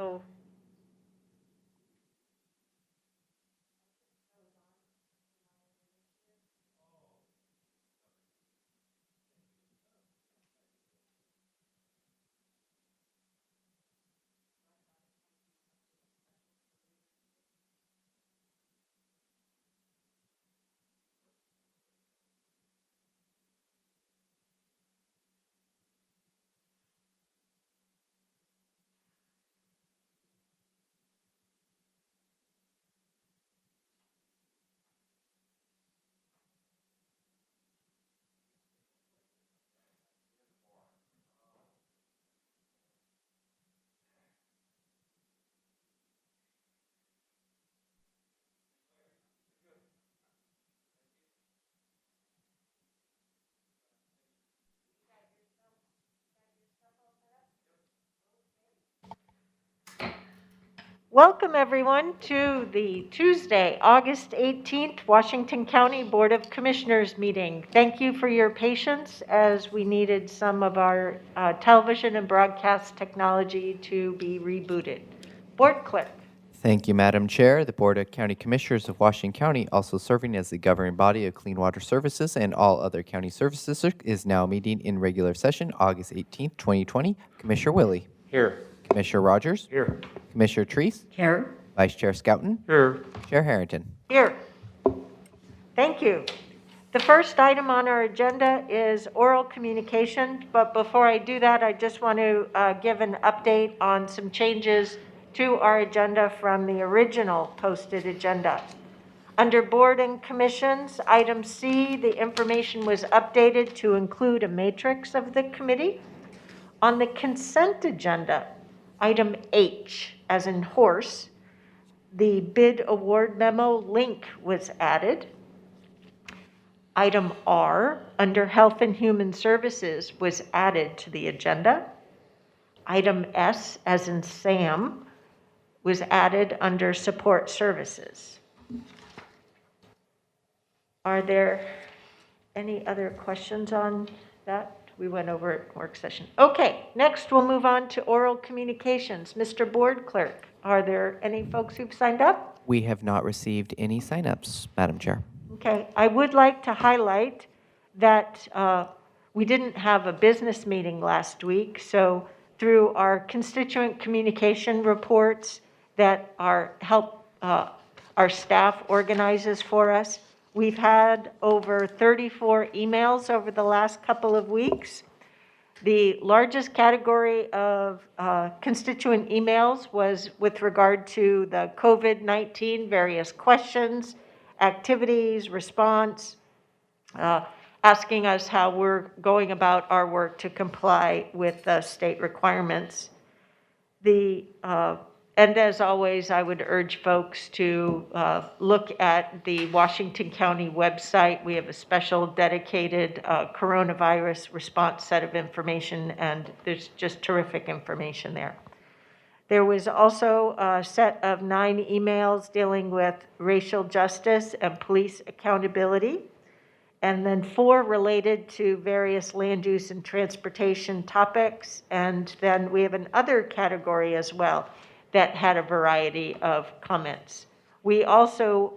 Oh. Welcome, everyone, to the Tuesday, August 18th, Washington County Board of Commissioners meeting. Thank you for your patience as we needed some of our television and broadcast technology to be rebooted. Board Clerk. Thank you, Madam Chair. The Board of County Commissioners of Washington County, also serving as the governing body of Clean Water Services and all other county services, is now meeting in regular session, August 18th, 2020. Commissioner Willie. Here. Commissioner Rogers. Here. Commissioner Treese. Here. Vice Chair Scouten. Here. Chair Harrington. Here. Thank you. The first item on our agenda is oral communication, but before I do that, I just want to give an update on some changes to our agenda from the original posted agenda. Under board and commissions, item C, the information was updated to include a matrix of the committee. On the consent agenda, item H, as in horse, the bid award memo link was added. Item R, under Health and Human Services, was added to the agenda. Item S, as in Sam, was added under Support Services. Are there any other questions on that? We went over it in work session. Okay, next we'll move on to oral communications. Mr. Board Clerk, are there any folks who've signed up? We have not received any signups, Madam Chair. Okay, I would like to highlight that we didn't have a business meeting last week, so through our constituent communication reports that our staff organizes for us, we've had over 34 emails over the last couple of weeks. The largest category of constituent emails was with regard to the COVID-19 various questions, activities, response, asking us how we're going about our work to comply with the state requirements. And as always, I would urge folks to look at the Washington County website. We have a special dedicated coronavirus response set of information, and there's just terrific information there. There was also a set of 9 emails dealing with racial justice and police accountability, and then 4 related to various land use and transportation topics, and then we have another category as well that had a variety of comments. We also,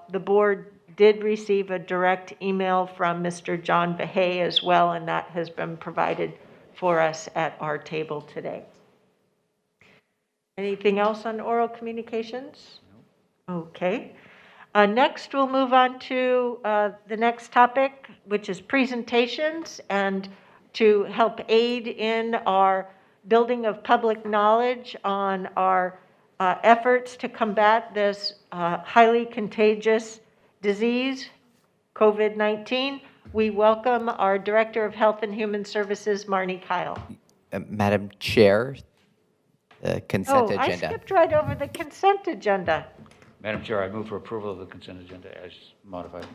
the board did receive a direct email from Mr. John Behay as well, and that has been provided for us at our table today. Anything else on oral communications? No. Okay. Next, we'll move on to the next topic, which is presentations, and to help aid in our building of public knowledge on our efforts to combat this highly contagious disease, COVID-19. We welcome our Director of Health and Human Services, Marnie Kyle. Madam Chair, consent agenda. I skipped right over the consent agenda. Madam Chair, I move for approval of the consent agenda as modified.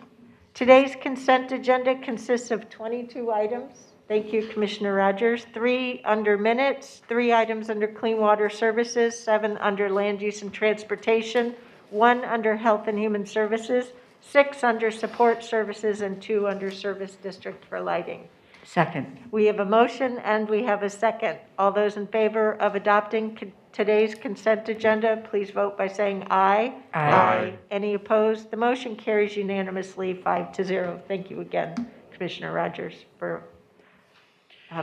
Today's consent agenda consists of 22 items. Thank you, Commissioner Rogers. 3 under minutes, 3 items under Clean Water Services, 7 under Land Use and Transportation, 1 under Health and Human Services, 6 under Support Services, and 2 under Service District for Lighting. Second. We have a motion and we have a second. All those in favor of adopting today's consent agenda, please vote by saying aye. Aye. Any opposed? The motion carries unanimously 5-0. Thank you again, Commissioner Rogers, for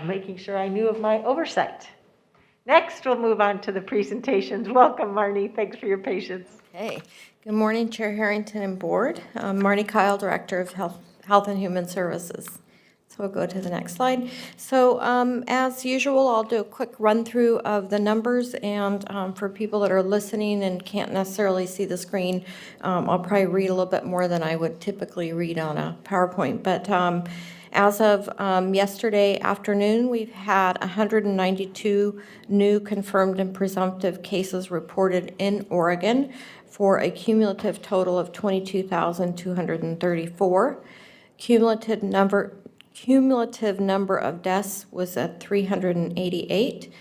making sure I knew of my oversight. Next, we'll move on to the presentations. Welcome, Marnie. Thanks for your patience. Hey, good morning, Chair Harrington and Board. I'm Marnie Kyle, Director of Health and Human Services. So we'll go to the next slide. So as usual, I'll do a quick run through of the numbers, and for people that are listening and can't necessarily see the screen, I'll probably read a little bit more than I would typically read on a PowerPoint. But as of yesterday afternoon, we've had 192 new confirmed and presumptive cases reported in Oregon for a cumulative total of 22,234. Cumulative number of deaths was at 388,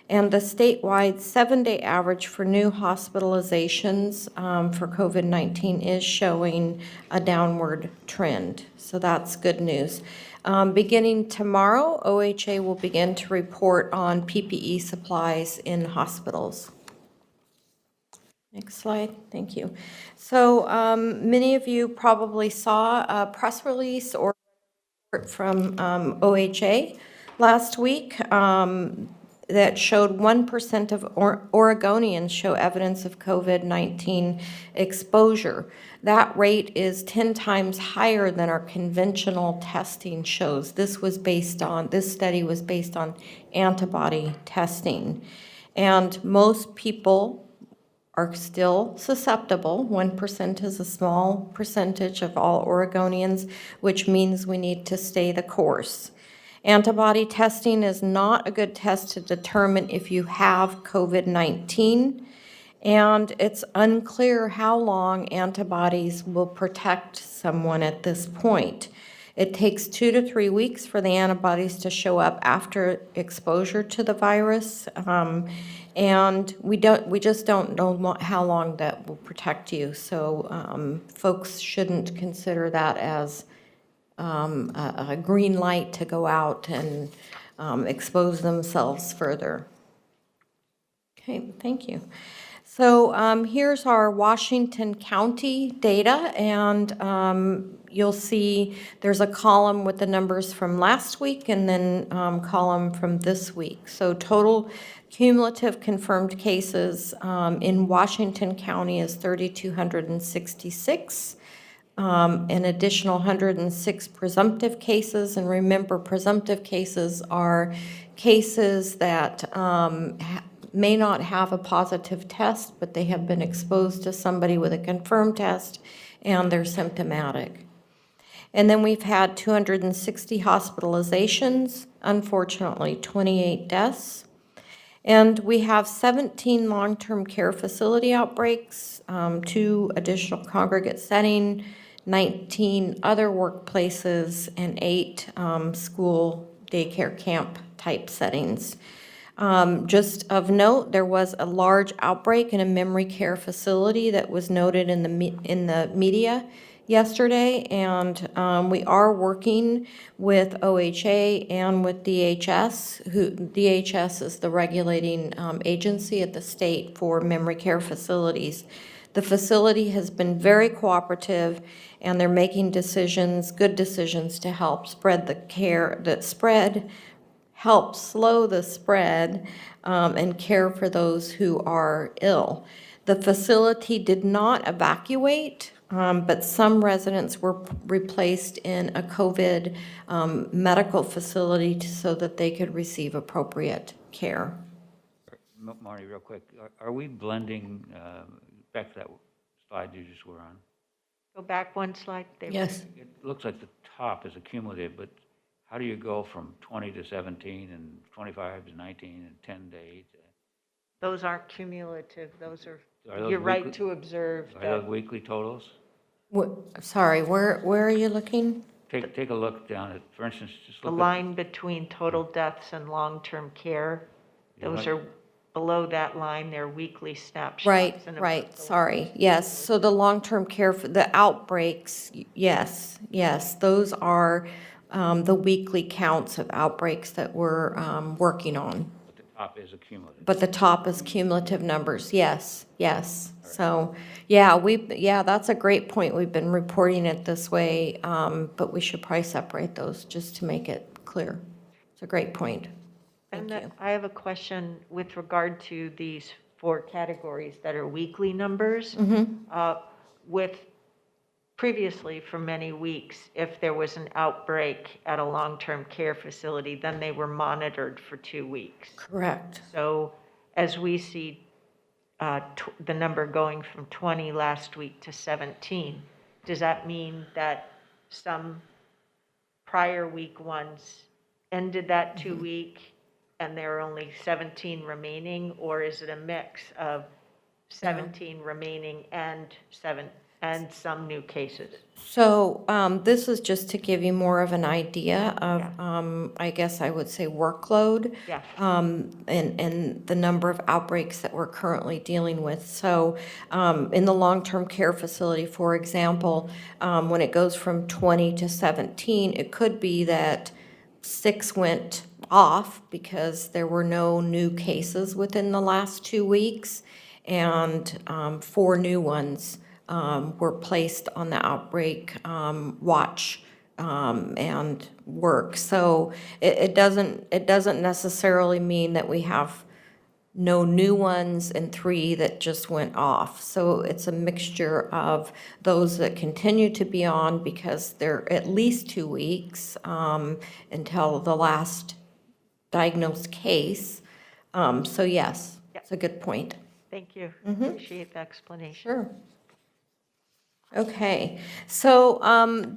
and the statewide 7-day average for new hospitalizations for COVID-19 is showing a downward trend. So that's good news. Beginning tomorrow, OHA will begin to report on PPE supplies in hospitals. Next slide, thank you. So many of you probably saw a press release or from OHA last week that showed 1% of Oregonians show evidence of COVID-19 exposure. That rate is 10 times higher than our conventional testing shows. This study was based on antibody testing. And most people are still susceptible. 1% is a small percentage of all Oregonians, which means we need to stay the course. Antibody testing is not a good test to determine if you have COVID-19, and it's unclear how long antibodies will protect someone at this point. It takes 2 to 3 weeks for the antibodies to show up after exposure to the virus, and we just don't know how long that will protect you. So folks shouldn't consider that as a green light to go out and expose themselves further. Okay, thank you. So here's our Washington County data, and you'll see there's a column with the numbers from last week and then column from this week. So total cumulative confirmed cases in Washington County is 3,266. An additional 106 presumptive cases, and remember, presumptive cases are cases that may not have a positive test, but they have been exposed to somebody with a confirmed test and they're symptomatic. And then we've had 260 hospitalizations, unfortunately 28 deaths. And we have 17 long-term care facility outbreaks, 2 additional congregate setting, 19 other workplaces, and 8 school daycare camp type settings. Just of note, there was a large outbreak in a memory care facility that was noted in the media yesterday, and we are working with OHA and with DHS. DHS is the regulating agency at the state for memory care facilities. The facility has been very cooperative, and they're making good decisions to help help slow the spread and care for those who are ill. The facility did not evacuate, but some residents were replaced in a COVID medical facility so that they could receive appropriate care. Marty, real quick, are we blending, back to that slide you just were on? Go back one slide. There. Yes. It looks like the top is accumulative, but how do you go from 20 to 17 and 25 to 19 and 10 to 8? Those aren't cumulative. Those are those you're right weekly- to observe. Are those weekly totals? Sorry, where are you looking? Take a look down at, for instance, just The look line between total deaths and long-term care, those are below that line. They're weekly snapshots. Right, sorry. Yes, so the long-term care, the outbreaks, yes, those are the weekly counts of outbreaks that we're working on. But the top is a cumulative. But the top is cumulative numbers, yes, yes. So, yeah, that's a great point. We've been reporting it this way, but we should probably separate those just to make it clear. It's a great point. Thank And you. I have a question with regard to these 4 categories that are weekly numbers. With previously, for many weeks, if there was an outbreak at a long-term care facility, then they were monitored for 2 weeks. Correct. So as we see the number going from 20 last week to 17, does that mean that some prior week ones ended that 2-week and there are only 17 remaining? Or is it a mix of 17 remaining and some new cases? So this is just to give you more of an idea of, I guess I would say, workload. Yeah. And the number of outbreaks that we're currently dealing with. So in the long-term care facility, for example, when it goes from 20 to 17, it could be that 6 went off because there were no new cases within the last 2 weeks, and 4 new ones were placed on the outbreak watch and work. So it doesn't necessarily mean that we have no new ones and 3 that just went off. So it's a mixture of those that continue to be on because they're at least 2 weeks until the last diagnosed case. So yes, it's a good point. Thank you. Appreciate the explanation. Sure. Okay, so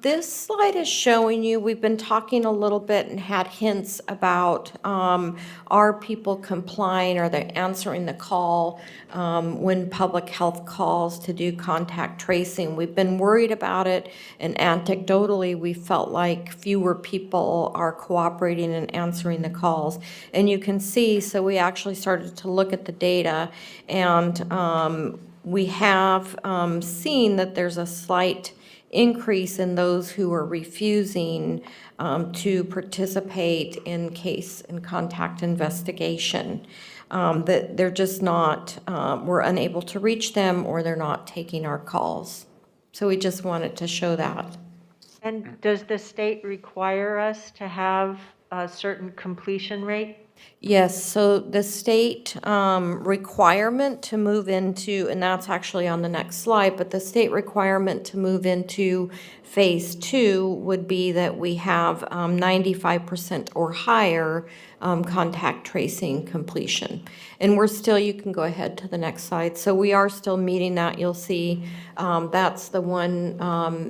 this slide is showing you, we've been talking a little bit and had hints about are people complying, are they answering the call when public health calls to do contact tracing. We've been worried about it, and anecdotally we felt like fewer people are cooperating and answering the calls. And you can see, so we actually started to look at the data, and we have seen that there's a slight increase in those who are refusing to participate in case and contact investigation. That they're just not, we're unable to reach them, or they're not taking our calls. So we just wanted to show that. And does the state require us to have a certain completion rate? Yes, so the state requirement to move into, and that's actually on the next slide, but the state requirement to move into phase 2 would be that we have 95% or higher contact tracing completion. And we're still, you can go ahead to the next slide. So we are still meeting that. You'll see that's the one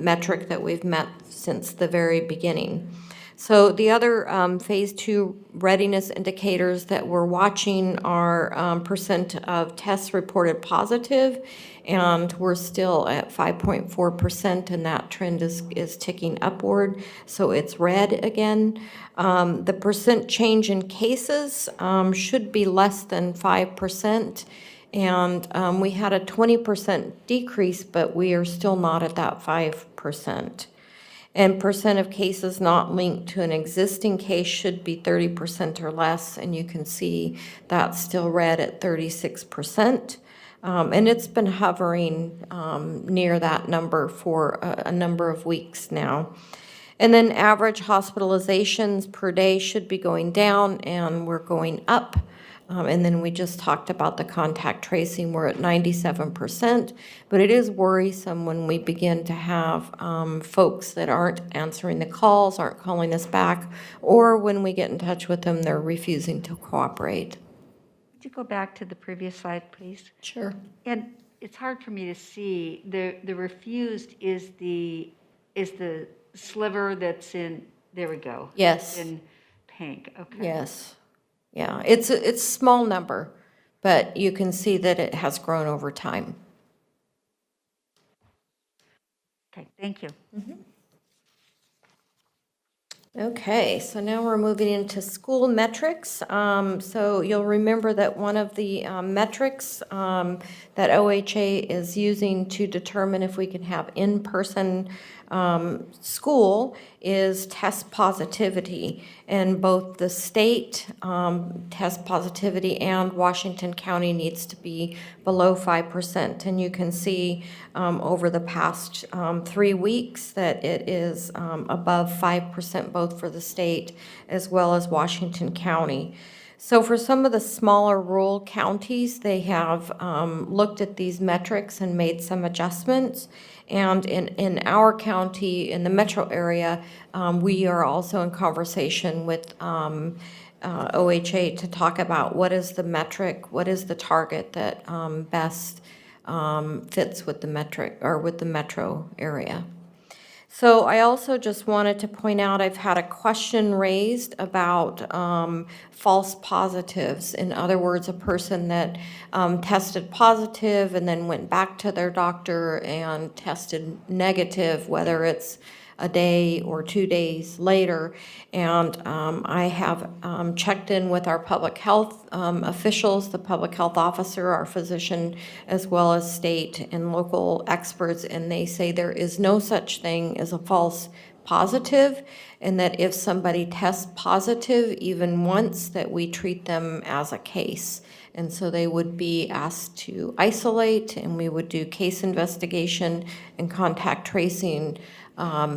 metric that we've met since the very beginning. So the other phase 2 readiness indicators that we're watching are percent of tests reported positive, and we're still at 5.4%, and that trend is ticking upward, so it's red again. The percent change in cases should be less than 5%, and we had a 20% decrease, but we are still not at that 5%. And percent of cases not linked to an existing case should be 30% or less, and you can see that's still red at 36%. And it's been hovering near that number for a number of weeks now. And then average hospitalizations per day should be going down, and we're going up. And then we just talked about the contact tracing. We're at 97%, but it is worrisome when we begin to have folks that aren't answering the calls, aren't calling us back, or when we get in touch with them, they're refusing to cooperate. Could you go back to the previous slide, please? Sure. And it's hard for me to see, the refused is the sliver that's in, there we go. Yes. In pink, okay. Yes. Yeah, it's a small number, but you can see that it has grown over time. Okay, thank you. Okay, so now we're moving into school metrics. So you'll remember that one of the metrics that OHA is using to determine if we can have in-person school is test positivity. And both the state test positivity and Washington County needs to be below 5%. And you can see over the past 3 weeks that it is above 5% both for the state as well as Washington County. So for some of the smaller rural counties, they have looked at these metrics and made some adjustments. And in our county, in the metro area, we are also in conversation with OHA to talk about what is the metric, what is the target that best fits with the metric or with the metro area. So I also just wanted to point out, I've had a question raised about false positives. In other words, a person that tested positive and then went back to their doctor and tested negative, whether it's a day or 2 days later. And I have checked in with our public health officials, the public health officer, our physician, as well as state and local experts, and they say there is no such thing as a false positive, and that if somebody tests positive even once, that we treat them as a case. And so they would be asked to isolate, and we would do case investigation and contact tracing,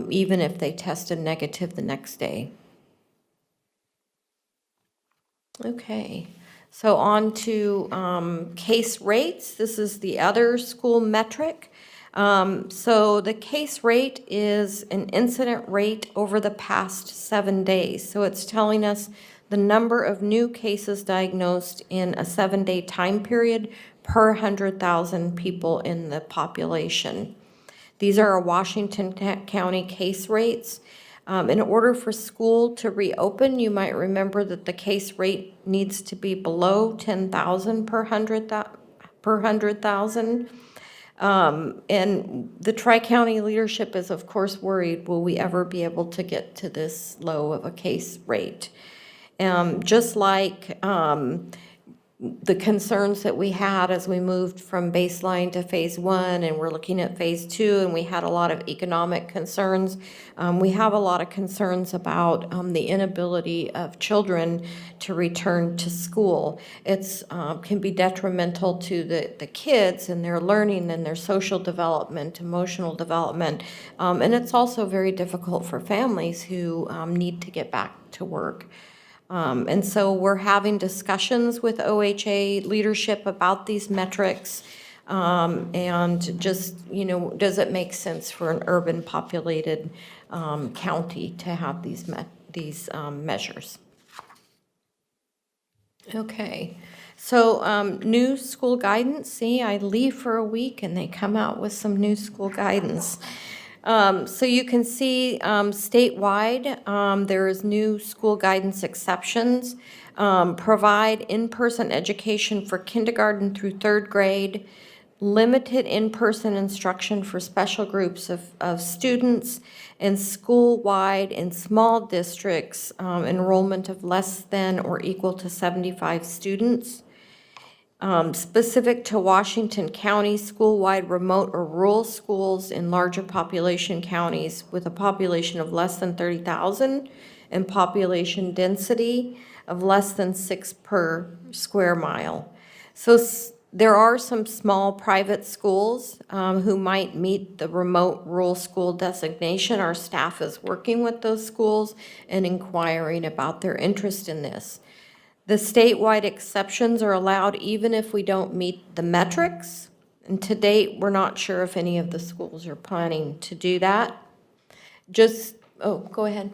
even if they tested negative the next day. Okay, so on to case rates. This is the other school metric. So the case rate is an incident rate over the past 7 days. So it's telling us the number of new cases diagnosed in a 7-day time period per 100,000 people in the population. These are our Washington County case rates. In order for school to reopen, you might remember that the case rate needs to be below 10,000 per 100,000. And the Tri-County leadership is, of course, worried, will we ever be able to get to this low of a case rate? Just like the concerns that we had as we moved from baseline to phase 1, and we're looking at phase 2, and we had a lot of economic concerns. We have a lot of concerns about the inability of children to return to school. It's can be detrimental to the kids and their learning and their social development, emotional development, and it's also very difficult for families who need to get back to work. And so we're having discussions with OHA leadership about these metrics, and just, does it make sense for an urban populated county to have these measures? Okay, so new school guidance. See, I leave for a week and they come out with some new school guidance. So you can see statewide, there is new school guidance exceptions. Provide in-person education for kindergarten through 3rd grade, limited in-person instruction for special groups of students, and school-wide in small districts, enrollment of less than or equal to 75 students. Specific to Washington County, school-wide remote or rural schools in larger population counties with a population of less than 30,000 and population density of less than 6 per square mile. So there are some small private schools who might meet the remote rural school designation. Our staff is working with those schools and inquiring about their interest in this. The statewide exceptions are allowed even if we don't meet the metrics. And to date, we're not sure if any of the schools are planning to do that. Go ahead.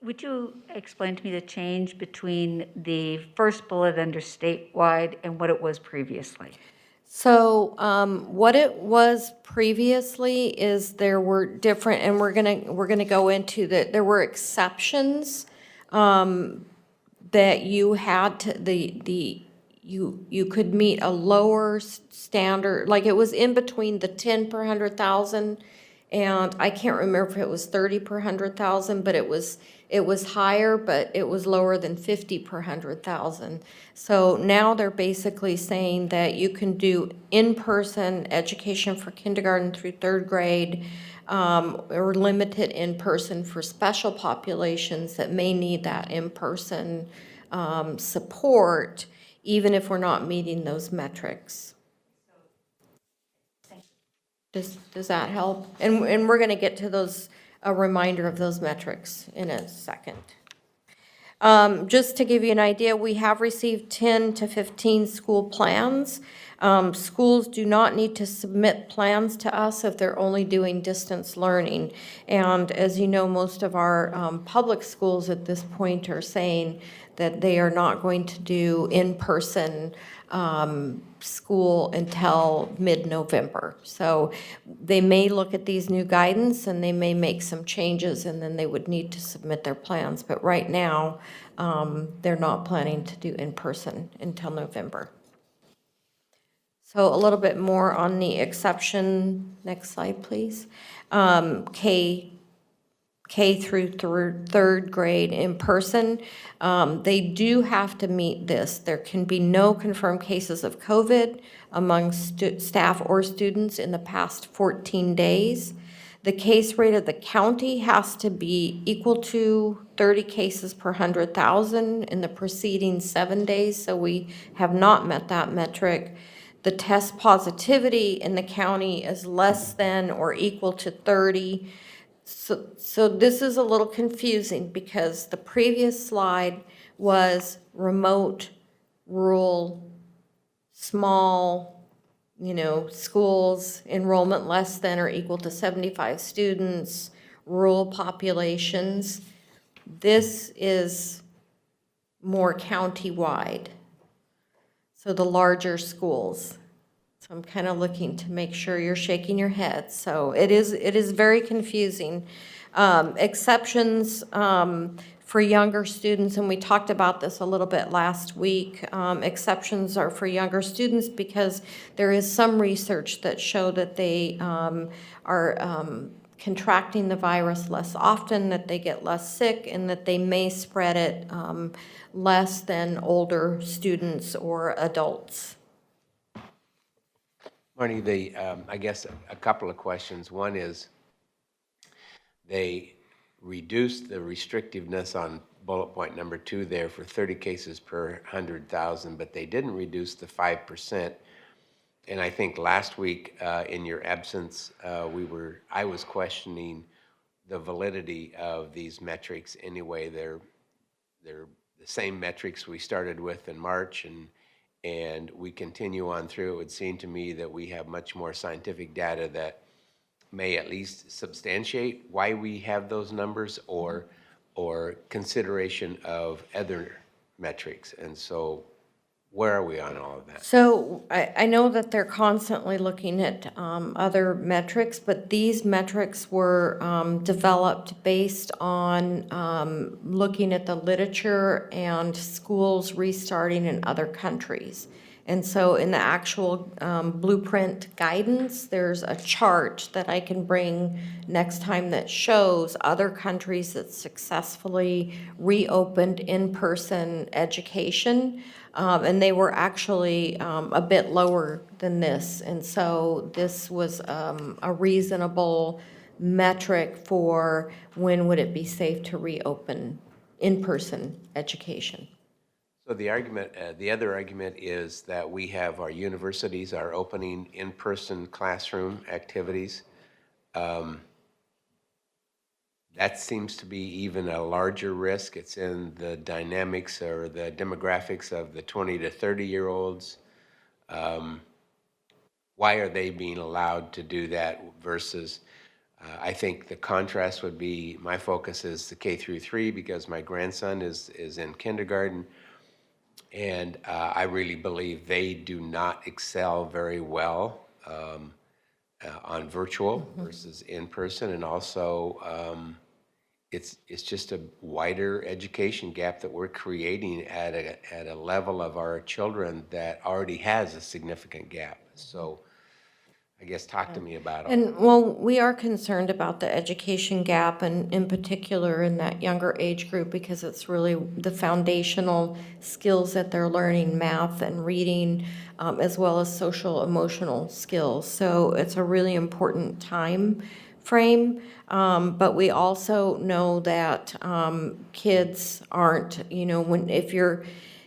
Would you explain to me the change between the first bullet under statewide and what it was previously? So what it was previously is there were different, and we're gonna go into that. There were exceptions that you had to you could meet a lower standard, like it was in between the 10 per 100,000, and I can't remember if it was 30 per 100,000, but it was higher, but it was lower than 50 per 100,000. So now they're basically saying that you can do in-person education for kindergarten through 3rd grade, or limited in-person for special populations that may need that in-person support, even if we're not meeting those metrics. Does that help? And we're going to get to those, a reminder of those metrics in a second. Just to give you an idea, we have received 10 to 15 school plans. Schools do not need to submit plans to us if they're only doing distance learning. And as you know, most of our public schools at this point are saying that they are not going to do in-person school until mid-November. So they may look at these new guidance and they may make some changes, and then they would need to submit their plans. But right now, they're not planning to do in-person until November. So a little bit more on the exception. Next slide, please. K through third grade in person. They do have to meet this. There can be no confirmed cases of COVID among staff or students in the past 14 days. The case rate of the county has to be equal to 30 cases per 100,000 in the preceding 7 days, so we have not met that metric. The test positivity in the county is less than or equal to 30. So this is a little confusing because the previous slide was remote, rural, small, schools, enrollment less than or equal to 75 students, rural populations. This is more county-wide, so the larger schools. So I'm kind of looking to make sure you're shaking your head. So it is very confusing. Exceptions for younger students, and we talked about this a little bit last week. Exceptions are for younger students because there is some research that show that they are contracting the virus less often, that they get less sick, and that they may spread it less than older students or adults. Marnie, I guess a couple of questions. One is they reduced the restrictiveness on bullet point number 2 there for 30 cases per 100,000, but they didn't reduce the 5%. And I think last week in your absence, I was questioning the validity of these metrics anyway. They're the same metrics we started with in March, and we continue on through. It would seem to me that we have much more scientific data that may at least substantiate why we have those numbers or consideration of other metrics. And so where are we on all of that? So I know that they're constantly looking at other metrics, but these metrics were developed based on looking at the literature and schools restarting in other countries. And so in the actual blueprint guidance, there's a chart that I can bring next time that shows other countries that successfully reopened in-person education. And they were actually a bit lower than this. And so this was a reasonable metric for when would it be safe to reopen in-person education. So the argument, the other argument is that we have our universities are opening in-person classroom activities. That seems to be even a larger risk. It's in the dynamics or the demographics of the 20 to 30-year-olds. Why are they being allowed to do that versus, I think the contrast would be, my focus is the K through 3 because my grandson is in kindergarten. And I really believe they do not excel very well on virtual versus in person, and also it's just a wider education gap that we're creating at a level of our children that already has a significant gap. So I guess talk to me about it. And well, we are concerned about the education gap, and in particular in that younger age group, because it's really the foundational skills that they're learning, math and reading, as well as social emotional skills. So it's a really important time frame, but we also know that kids aren't,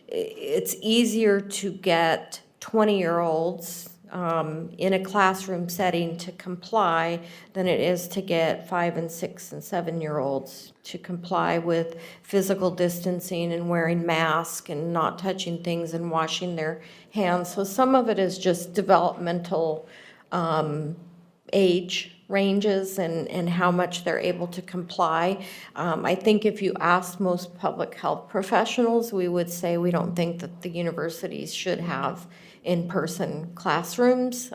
it's easier to get 20-year-olds in a classroom setting to comply than it is to get 5 and 6 and 7-year-olds to comply with physical distancing and wearing masks and not touching things and washing their hands. So some of it is just developmental age ranges and how much they're able to comply. I think if you asked most public health professionals, we would say we don't think that the universities should have in-person classrooms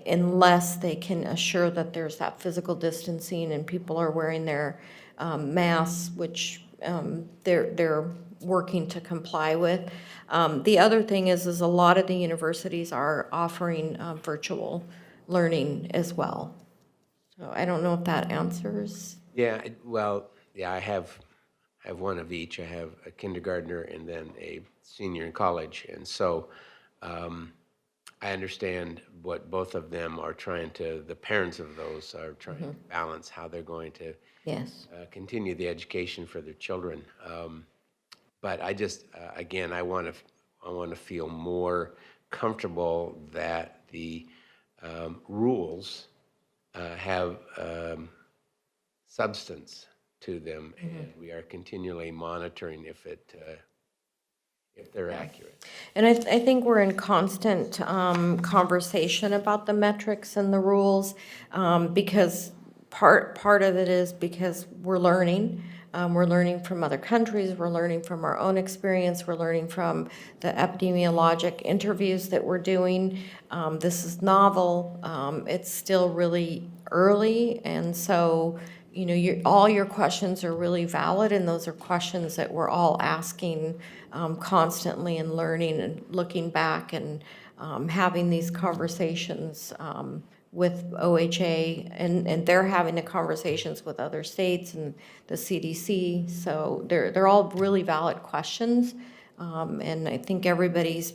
unless they can assure that there's that physical distancing and people are wearing their masks, which they're working to comply with. The other thing is a lot of the universities are offering virtual learning as well. So I don't know if that answers. Yeah, I have one of each. I have a kindergartner and then a senior in college. And so I understand what both of them are the parents of those are trying to balance how they're going to continue the education for their children. But I just, again, I want to feel more comfortable that the rules have substance to them, and we are continually monitoring if they're accurate. And I think we're in constant conversation about the metrics and the rules because part of it is because we're learning. We're learning from other countries, we're learning from our own experience, we're learning from the epidemiologic interviews that we're doing. This is novel, it's still really early, and so all your questions are really valid, and those are questions that we're all asking constantly and learning and looking back and having these conversations with OHA, and they're having the conversations with other states and the CDC. So they're all really valid questions, and I think everybody's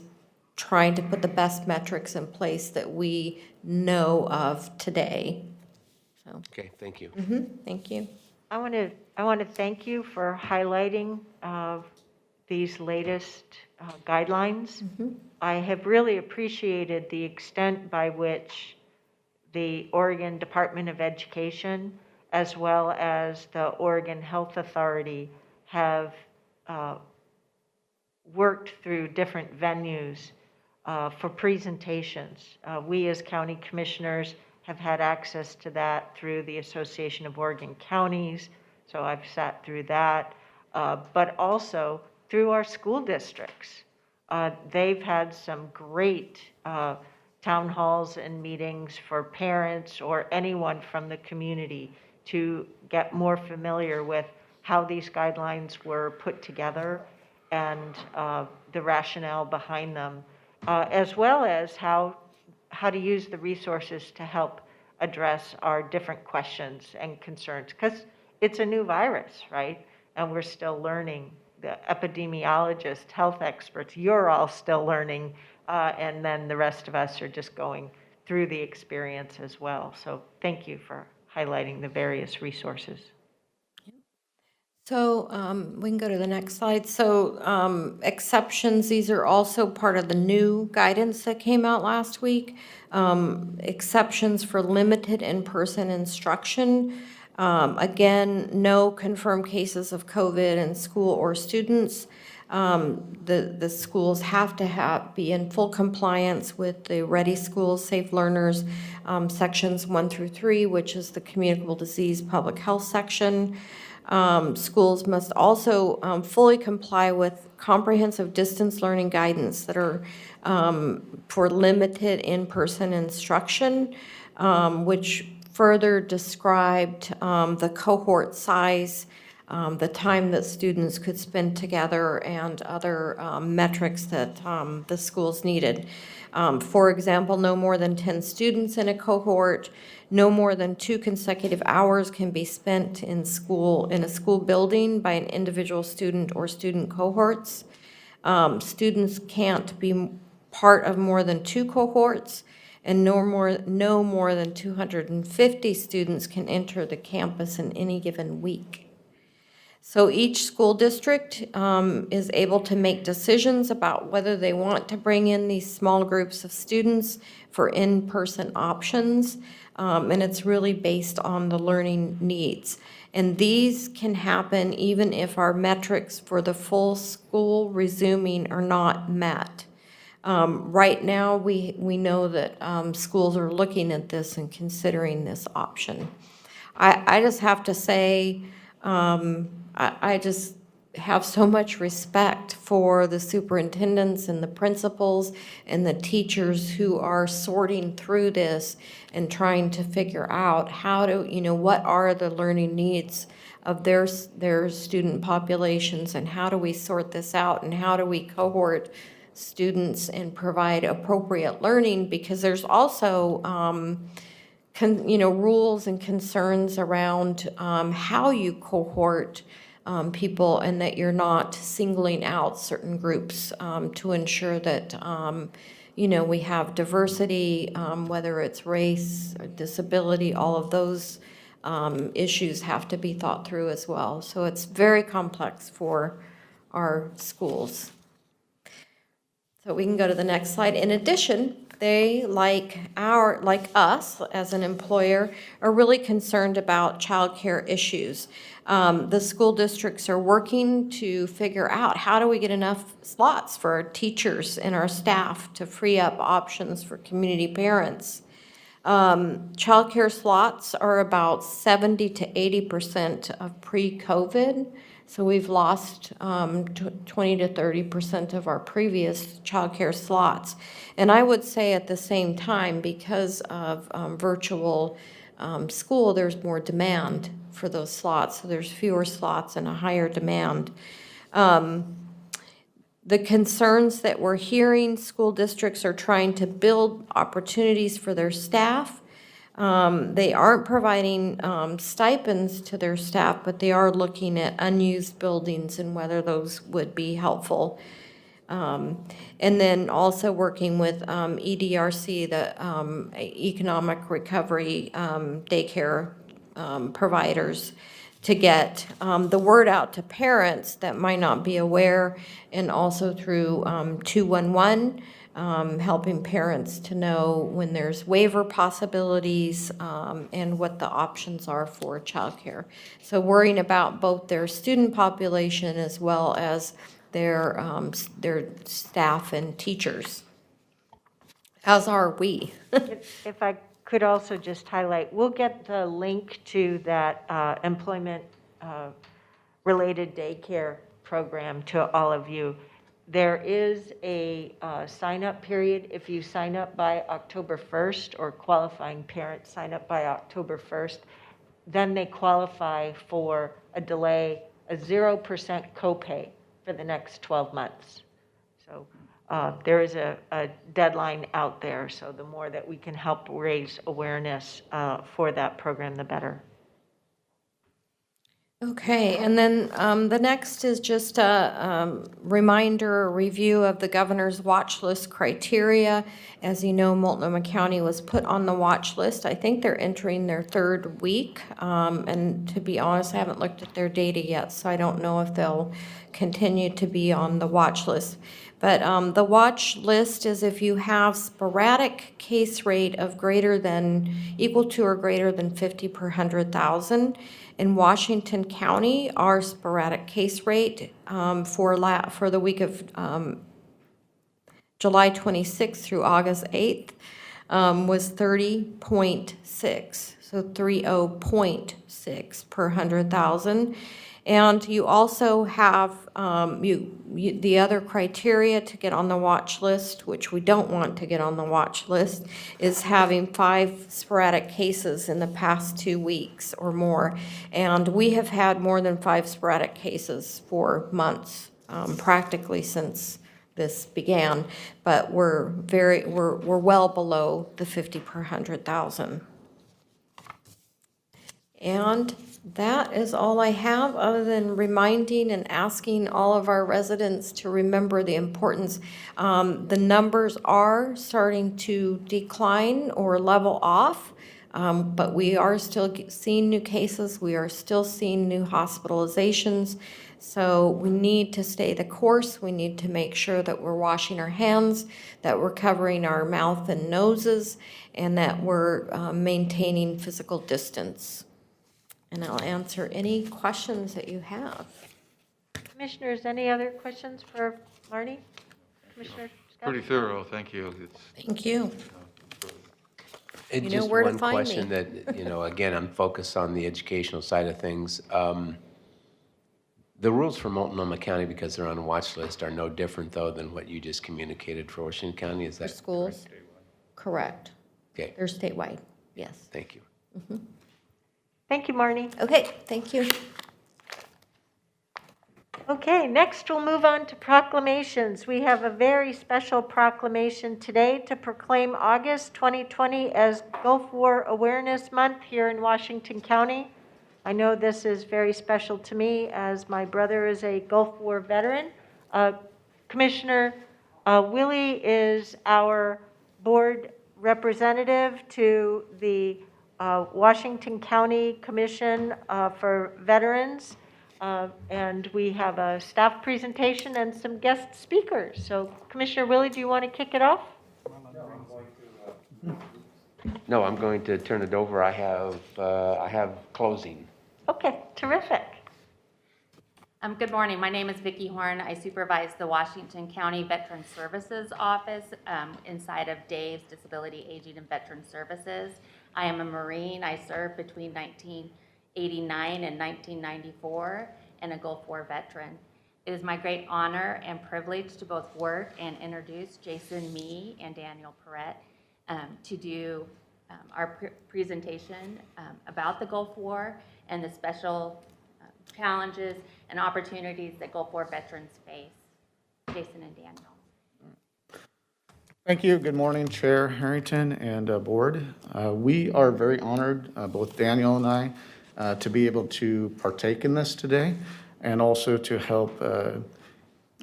trying to put the best metrics in place that we know of today. So. Okay, thank you. Thank you. I want to thank you for highlighting these latest guidelines. I have really appreciated the extent by which the Oregon Department of Education, as well as the Oregon Health Authority, have worked through different venues for presentations. We as county commissioners have had access to that through the Association of Oregon Counties, so I've sat through that, but also through our school districts. They've had some great town halls and meetings for parents or anyone from the community to get more familiar with how these guidelines were put together and the rationale behind them, as well as how to use the resources to help address our different questions and concerns, because it's a new virus, right? And we're still learning. The epidemiologists, health experts, you're all still learning, and then the rest of us are just going through the experience as well. So thank you for highlighting the various resources. So we can go to the next slide. So exceptions, these are also part of the new guidance that came out last week. Exceptions for limited in-person instruction. Again, no confirmed cases of COVID in school or students. The schools have to be in full compliance with the Ready Schools, Safe Learners, sections 1 through 3, which is the communicable disease public health section. Schools must also fully comply with comprehensive distance learning guidance that are for limited in-person instruction, which further described the cohort size, the time that students could spend together, and other metrics that the schools needed. For example, no more than 10 students in a cohort, no more than 2 consecutive hours can be spent in a school building by an individual student or student cohorts. Students can't be part of more than 2 cohorts, and no more than 250 students can enter the campus in any given week. So each school district is able to make decisions about whether they want to bring in these small groups of students for in-person options, and it's really based on the learning needs. And these can happen even if our metrics for the full school resuming are not met. Right now, we know that schools are looking at this and considering this option. I just have to say, I just have so much respect for the superintendents and the principals and the teachers who are sorting through this and trying to figure out how to, what are the learning needs of their student populations, and how do we sort this out, and how do we cohort students and provide appropriate learning, because there's also rules and concerns around how you cohort people, and that you're not singling out certain groups to ensure that we have diversity, whether it's race or disability. All of those issues have to be thought through as well. So it's very complex for our schools. So we can go to the next slide. In addition, they, like us as an employer, are really concerned about childcare issues. The school districts are working to figure out, how do we get enough slots for our teachers and our staff to free up options for community parents? Childcare slots are about 70 to 80% of pre-COVID. So we've lost 20 to 30% of our previous childcare slots. And I would say at the same time, because of virtual school, there's more demand for those slots. So there's fewer slots and a higher demand. The concerns that we're hearing, school districts are trying to build opportunities for their staff. They aren't providing stipends to their staff, but they are looking at unused buildings and whether those would be helpful. And then also working with EDRC, the Economic Recovery Daycare providers, to get the word out to parents that might not be aware, and also through 211, helping parents to know when there's waiver possibilities and what the options are for childcare. So worrying about both their student population as well as their staff and teachers, as are we. If I could also just highlight, we'll get the link to that employment-related daycare program to all of you. There is a sign-up period. If you sign up by October 1st, or qualifying parents sign up by October 1st, then they qualify for a delay, a 0% copay for the next 12 months. So there is a deadline out there, so the more that we can help raise awareness for that program, the better. Okay, and then the next is just a reminder, a review of the governor's watch list criteria. As you know, Multnomah County was put on the watch list. I think they're entering their third week, and to be honest, I haven't looked at their data yet, so I don't know if they'll continue to be on the watch list. But the watch list is if you have sporadic case rate of equal to or greater than 50 per 100,000. In Washington County, our sporadic case rate for the week of July 26th through August 8th was 30.6, so 30.6 per 100,000. And you also have the other criteria to get on the watch list, which we don't want to get on the watch list, is having 5 sporadic cases in the past 2 weeks or more. And we have had more than 5 sporadic cases for months, practically since this began. But we're well below the 50 per 100,000. And That is all I have, other than reminding and asking all of our residents to remember the importance. The numbers are starting to decline or level off, but we are still seeing new cases. We are still seeing new hospitalizations. So we need to stay the course. We need to make sure that we're washing our hands, that we're covering our mouth and noses, and that we're maintaining physical distance. And I'll answer any questions that you have. Commissioners, any other questions for Marty? Commissioner Scott? Pretty thorough, thank you. Thank you. And You know just where to one find question me. that, again, I'm focused on the educational side of things. The rules for Multnomah County, because they're on a watch list, are no different, though, than what you just communicated for Washington County. Is For that schools? Correct. okay? They're statewide, yes. Thank you. Thank you, Marnie. Okay, thank you. Okay, next we'll move on to proclamations. We have a very special proclamation today to proclaim August 2020 as Gulf War Awareness Month here in Washington County. I know this is very special to me as my brother is a Gulf War veteran. Commissioner Willie is our board representative to the Washington County Commission for Veterans. And we have a staff presentation and some guest speakers. So Commissioner Willie, do you want to kick it off? No, I'm going to turn it over. I have closing. Okay, terrific. Good morning. My name is Vicki Horn. I supervise the Washington County Veteran Services Office inside of Dave's Disability, Aging, and Veteran Services. I am a Marine. I served between 1989 and 1994 and a Gulf War veteran. It is my great honor and privilege to both work and introduce Jason Mee and Daniel Perrette to do our presentation about the Gulf War and the special challenges and opportunities that Gulf War veterans face. Jason and Daniel. Thank you. Good morning, Chair Harrington and Board. We are very honored, both Daniel and I, to be able to partake in this today and also to help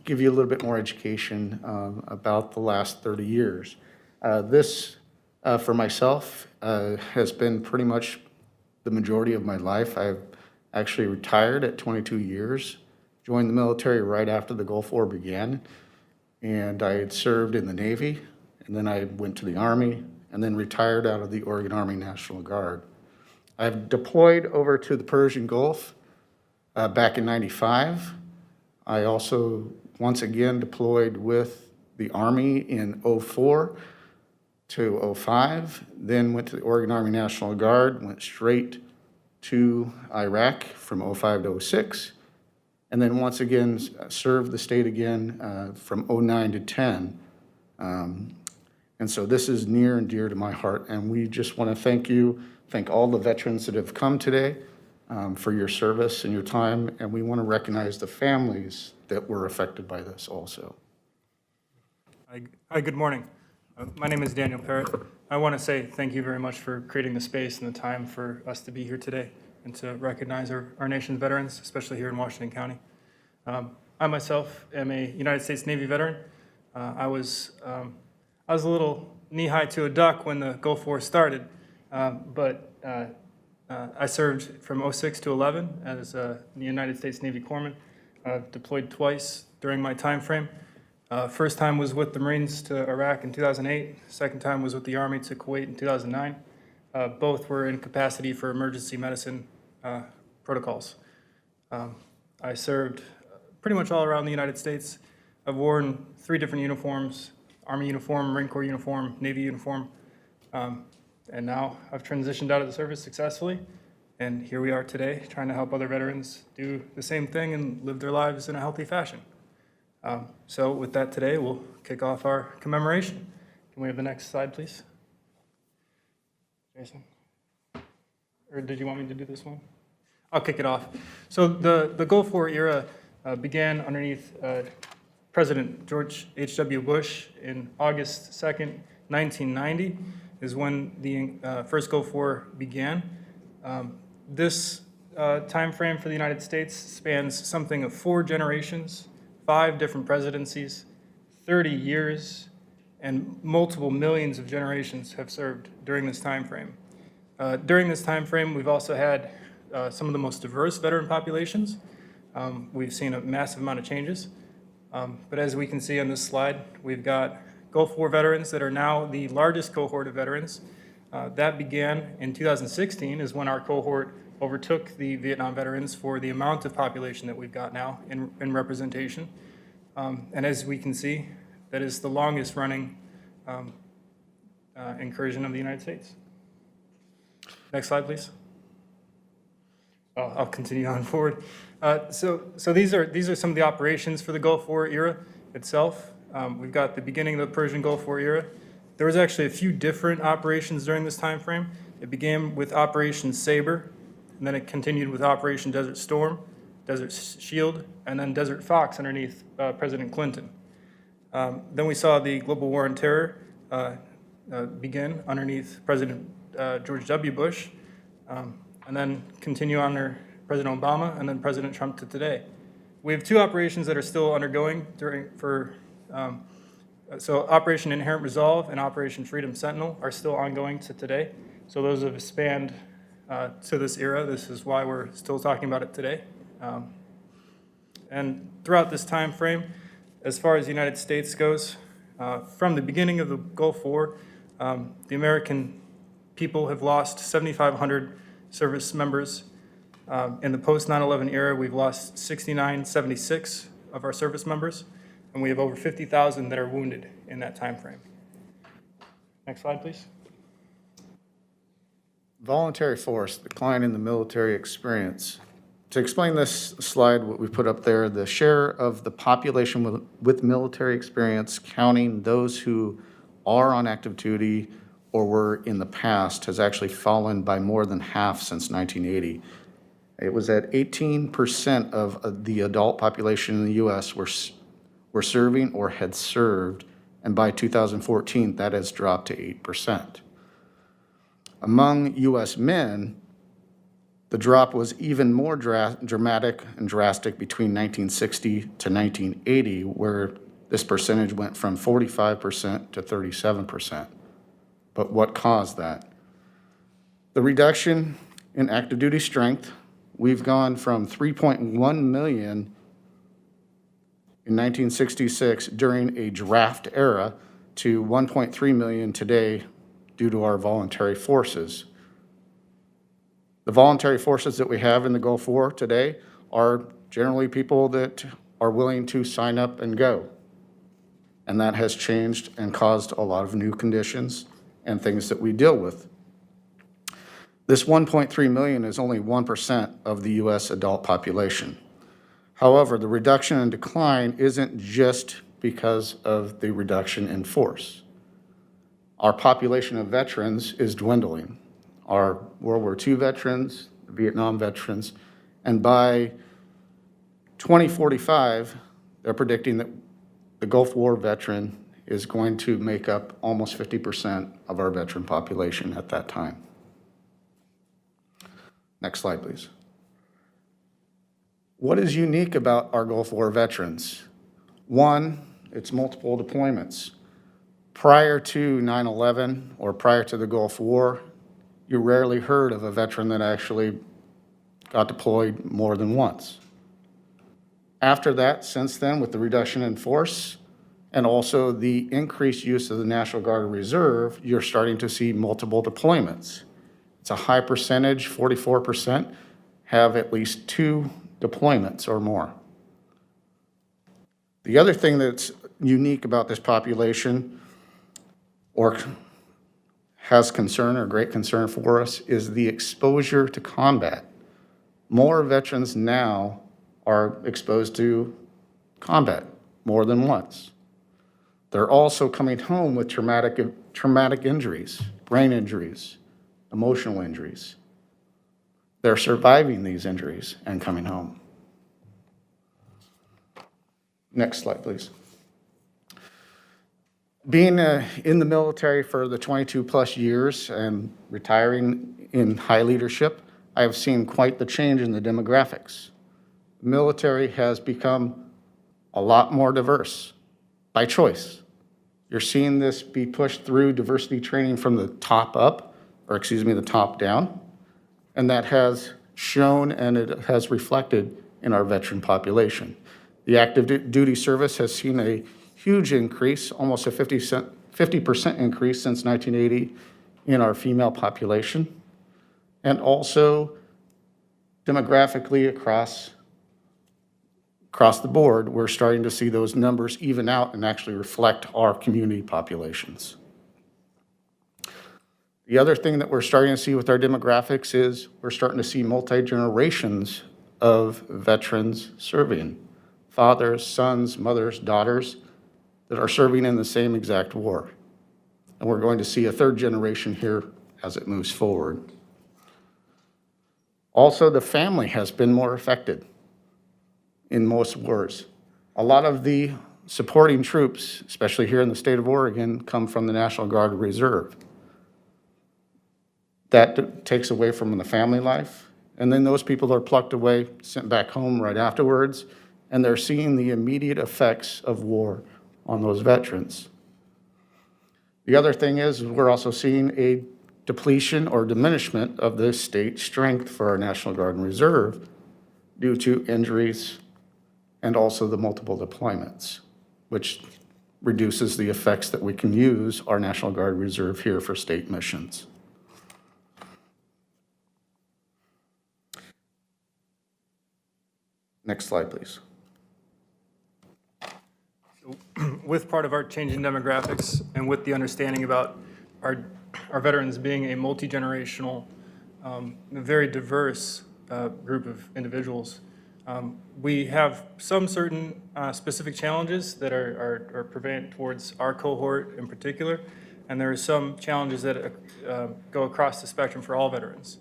give you a little bit more education about the last 30 years. This, for myself, has been pretty much the majority of my life. I've actually retired at 22 years, joined the military right after the Gulf War began, and I had served in the Navy, and then I went to the Army, and then retired out of the Oregon Army National Guard. I've deployed over to the Persian Gulf back in '95. I also, once again, deployed with the Army in '04 to '05, then went to the Oregon Army National Guard, went straight to Iraq from '05 to '06, and then once again served the state again from '09 to '10. And so this is near and dear to my heart, and we just want to thank all the veterans that have come today for your service and your time, and we want to recognize the families that were affected by this also. Hi, good morning. My name is Daniel Perrette. I want to say thank you very much for creating the space and the time for us to be here today and to recognize our nation's veterans, especially here in Washington County. I myself am a United States Navy veteran. I was a little knee-high to a duck when the Gulf War started, but I served from '06 to '11 as a United States Navy corpsman. Deployed twice during my time frame. First time was with the Marines to Iraq in 2008. Second time was with the Army to Kuwait in 2009. Both were in capacity for emergency medicine protocols. I served pretty much all around the United States. I've worn 3 different uniforms: Army uniform, Marine Corps uniform, Navy uniform. And now I've transitioned out of the service successfully. And here we are today trying to help other veterans do the same thing and live their lives in a healthy fashion. So with that today, we'll kick off our commemoration. Can we have the next slide, please? Jason? Or did you want me to do this one? I'll kick it off. So the Gulf War era began underneath President George H.W. Bush in August 2nd, 1990 is when the first Gulf War began. This time frame for the United States spans something of 4 generations, 5 different presidencies, 30 years, and multiple millions of generations have served during this time frame. During this time frame, we've also had some of the most diverse veteran populations. We've seen a massive amount of changes. But as we can see on this slide, we've got Gulf War veterans that are now the largest cohort of veterans. That began in 2016 is when our cohort overtook the Vietnam veterans for the amount of population that we've got now in representation. And as we can see, that is the longest running incursion of the United States. Next slide, please. I'll continue on forward. So these are some of the operations for the Gulf War era itself. We've got the beginning of the Persian Gulf War era. There was actually a few different operations during this time frame. It began with Operation Sabre, and then it continued with Operation Desert Storm, Desert Shield, and then Desert Fox underneath President Clinton. Then we saw the global war on terror begin underneath President George W. Bush, and then continue under President Obama and then President Trump to today. We have 2 operations that are still undergoing so Operation Inherent Resolve and Operation Freedom Sentinel are still ongoing to today. So those have spanned to this era. This is why we're still talking about it today. And throughout this time frame, as far as the United States goes, from the beginning of the Gulf War, the American people have lost 7,500 service members. In the post 9/11 era, we've lost 6,976 of our service members, and we have over 50,000 that are wounded in that time frame. Next slide, please. Voluntary force, decline in the military experience. To explain this slide, what we put up there, the share of the population with military experience, counting those who are on active duty or were in the past, has actually fallen by more than half since 1980. It was at 18% of the adult population in the U.S. were serving or had served, and by 2014, that has dropped to 8%. Among U.S. men, the drop was even more dramatic and drastic between 1960 to 1980, where this percentage went from 45% to 37%. But what caused that? The reduction in active duty strength. We've gone from 3.1 million in 1966 during a draft era to 1.3 million today due to our voluntary forces. The voluntary forces that we have in the Gulf War today are generally people that are willing to sign up and go. And that has changed and caused a lot of new conditions and things that we deal with. This 1.3 million is only 1% of the U.S. adult population. However, the reduction and decline isn't just because of the reduction in force. Our population of veterans is dwindling. Our World War II veterans, Vietnam veterans, and by 2045, they're predicting that the Gulf War veteran is going to make up almost 50% of our veteran population at that time. Next slide, please. What is unique about our Gulf War veterans? One, it's multiple deployments. Prior to 9/11 or prior to the Gulf War, you rarely heard of a veteran that actually got deployed more than once. After that, since then, with the reduction in force and also the increased use of the National Guard and Reserve, you're starting to see multiple deployments. It's a high percentage, 44%, have at least 2 deployments or more. The other thing that's unique about this population, or has concern or great concern for us, is the exposure to combat. More veterans now are exposed to combat more than once. They're also coming home with traumatic injuries, brain injuries, emotional injuries. They're surviving these injuries and coming home. Next slide, please. Being in the military for the 22 plus years and retiring in high leadership, I have seen quite the change in the demographics. The military has become a lot more diverse by choice. You're seeing this be pushed through diversity training from the top up, or excuse me, the top down, and that has shown and it has reflected in our veteran population. The active duty service has seen a huge increase, almost a 50% increase since 1980 in our female population, and also demographically across the board, we're starting to see those numbers even out and actually reflect our community populations. The other thing that we're starting to see with our demographics is we're starting to see multi-generations of veterans serving. Fathers, sons, mothers, daughters that are serving in the same exact war. And we're going to see a third generation here as it moves forward. Also, the family has been more affected in most wars. A lot of the supporting troops, especially here in the state of Oregon, come from the National Guard Reserve. That takes away from the family life, and then those people are plucked away, sent back home right afterwards, and they're seeing the immediate effects of war on those veterans. The other thing is we're also seeing a depletion or diminishment of the state strength for our National Guard and Reserve due to injuries and also the multiple deployments, which reduces the effects that we can use our National Guard Reserve here for state missions. Next slide, please. With part of our changing demographics and with the understanding about our veterans being a multi-generational, very diverse group of individuals, we have some certain specific challenges that are prevalent towards our cohort in particular, and there are some challenges that go across the spectrum for all veterans.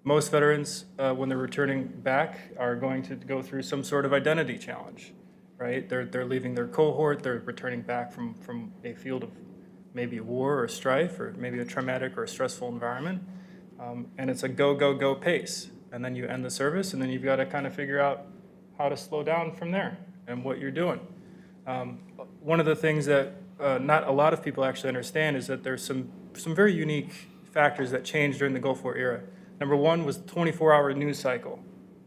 Most veterans, when they're returning back, are going to go through some sort of identity challenge, right? They're leaving their cohort, they're returning back from a field of maybe a war or strife or maybe a traumatic or a stressful environment, and it's a go, go, go pace. And then you end the service, and then you've got to kind of figure out how to slow down from there and what you're doing. One of the things that not a lot of people actually understand is that there's some very unique factors that changed during the Gulf War era. Number one was the 24-hour news cycle.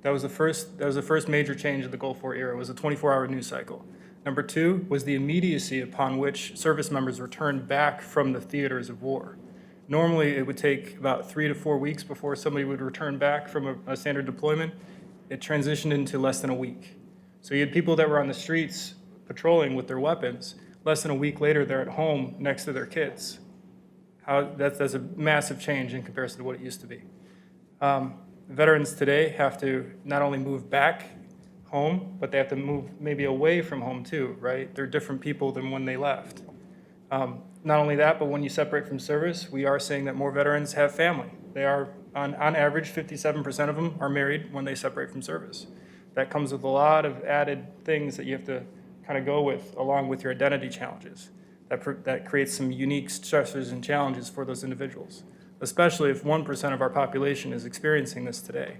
That was the first major change of the Gulf War era, was the 24-hour news cycle. Number two was the immediacy upon which service members returned back from the theaters of war. Normally, it would take about 3 to 4 weeks before somebody would return back from a standard deployment. It transitioned into less than a week. So you had people that were on the streets patrolling with their weapons. Less than a week later, they're at home next to their kids. That's a massive change in comparison to what it used to be. Veterans today have to not only move back home, but they have to move maybe away from home too, right? They're different people than when they left. Not only that, but when you separate from service, we are seeing that more veterans have family. They are, on average, 57% of them are married when they separate from service. That comes with a lot of added things that you have to kind of go with, along with your identity challenges. That creates some unique stressors and challenges for those individuals, especially if 1% of our population is experiencing this today.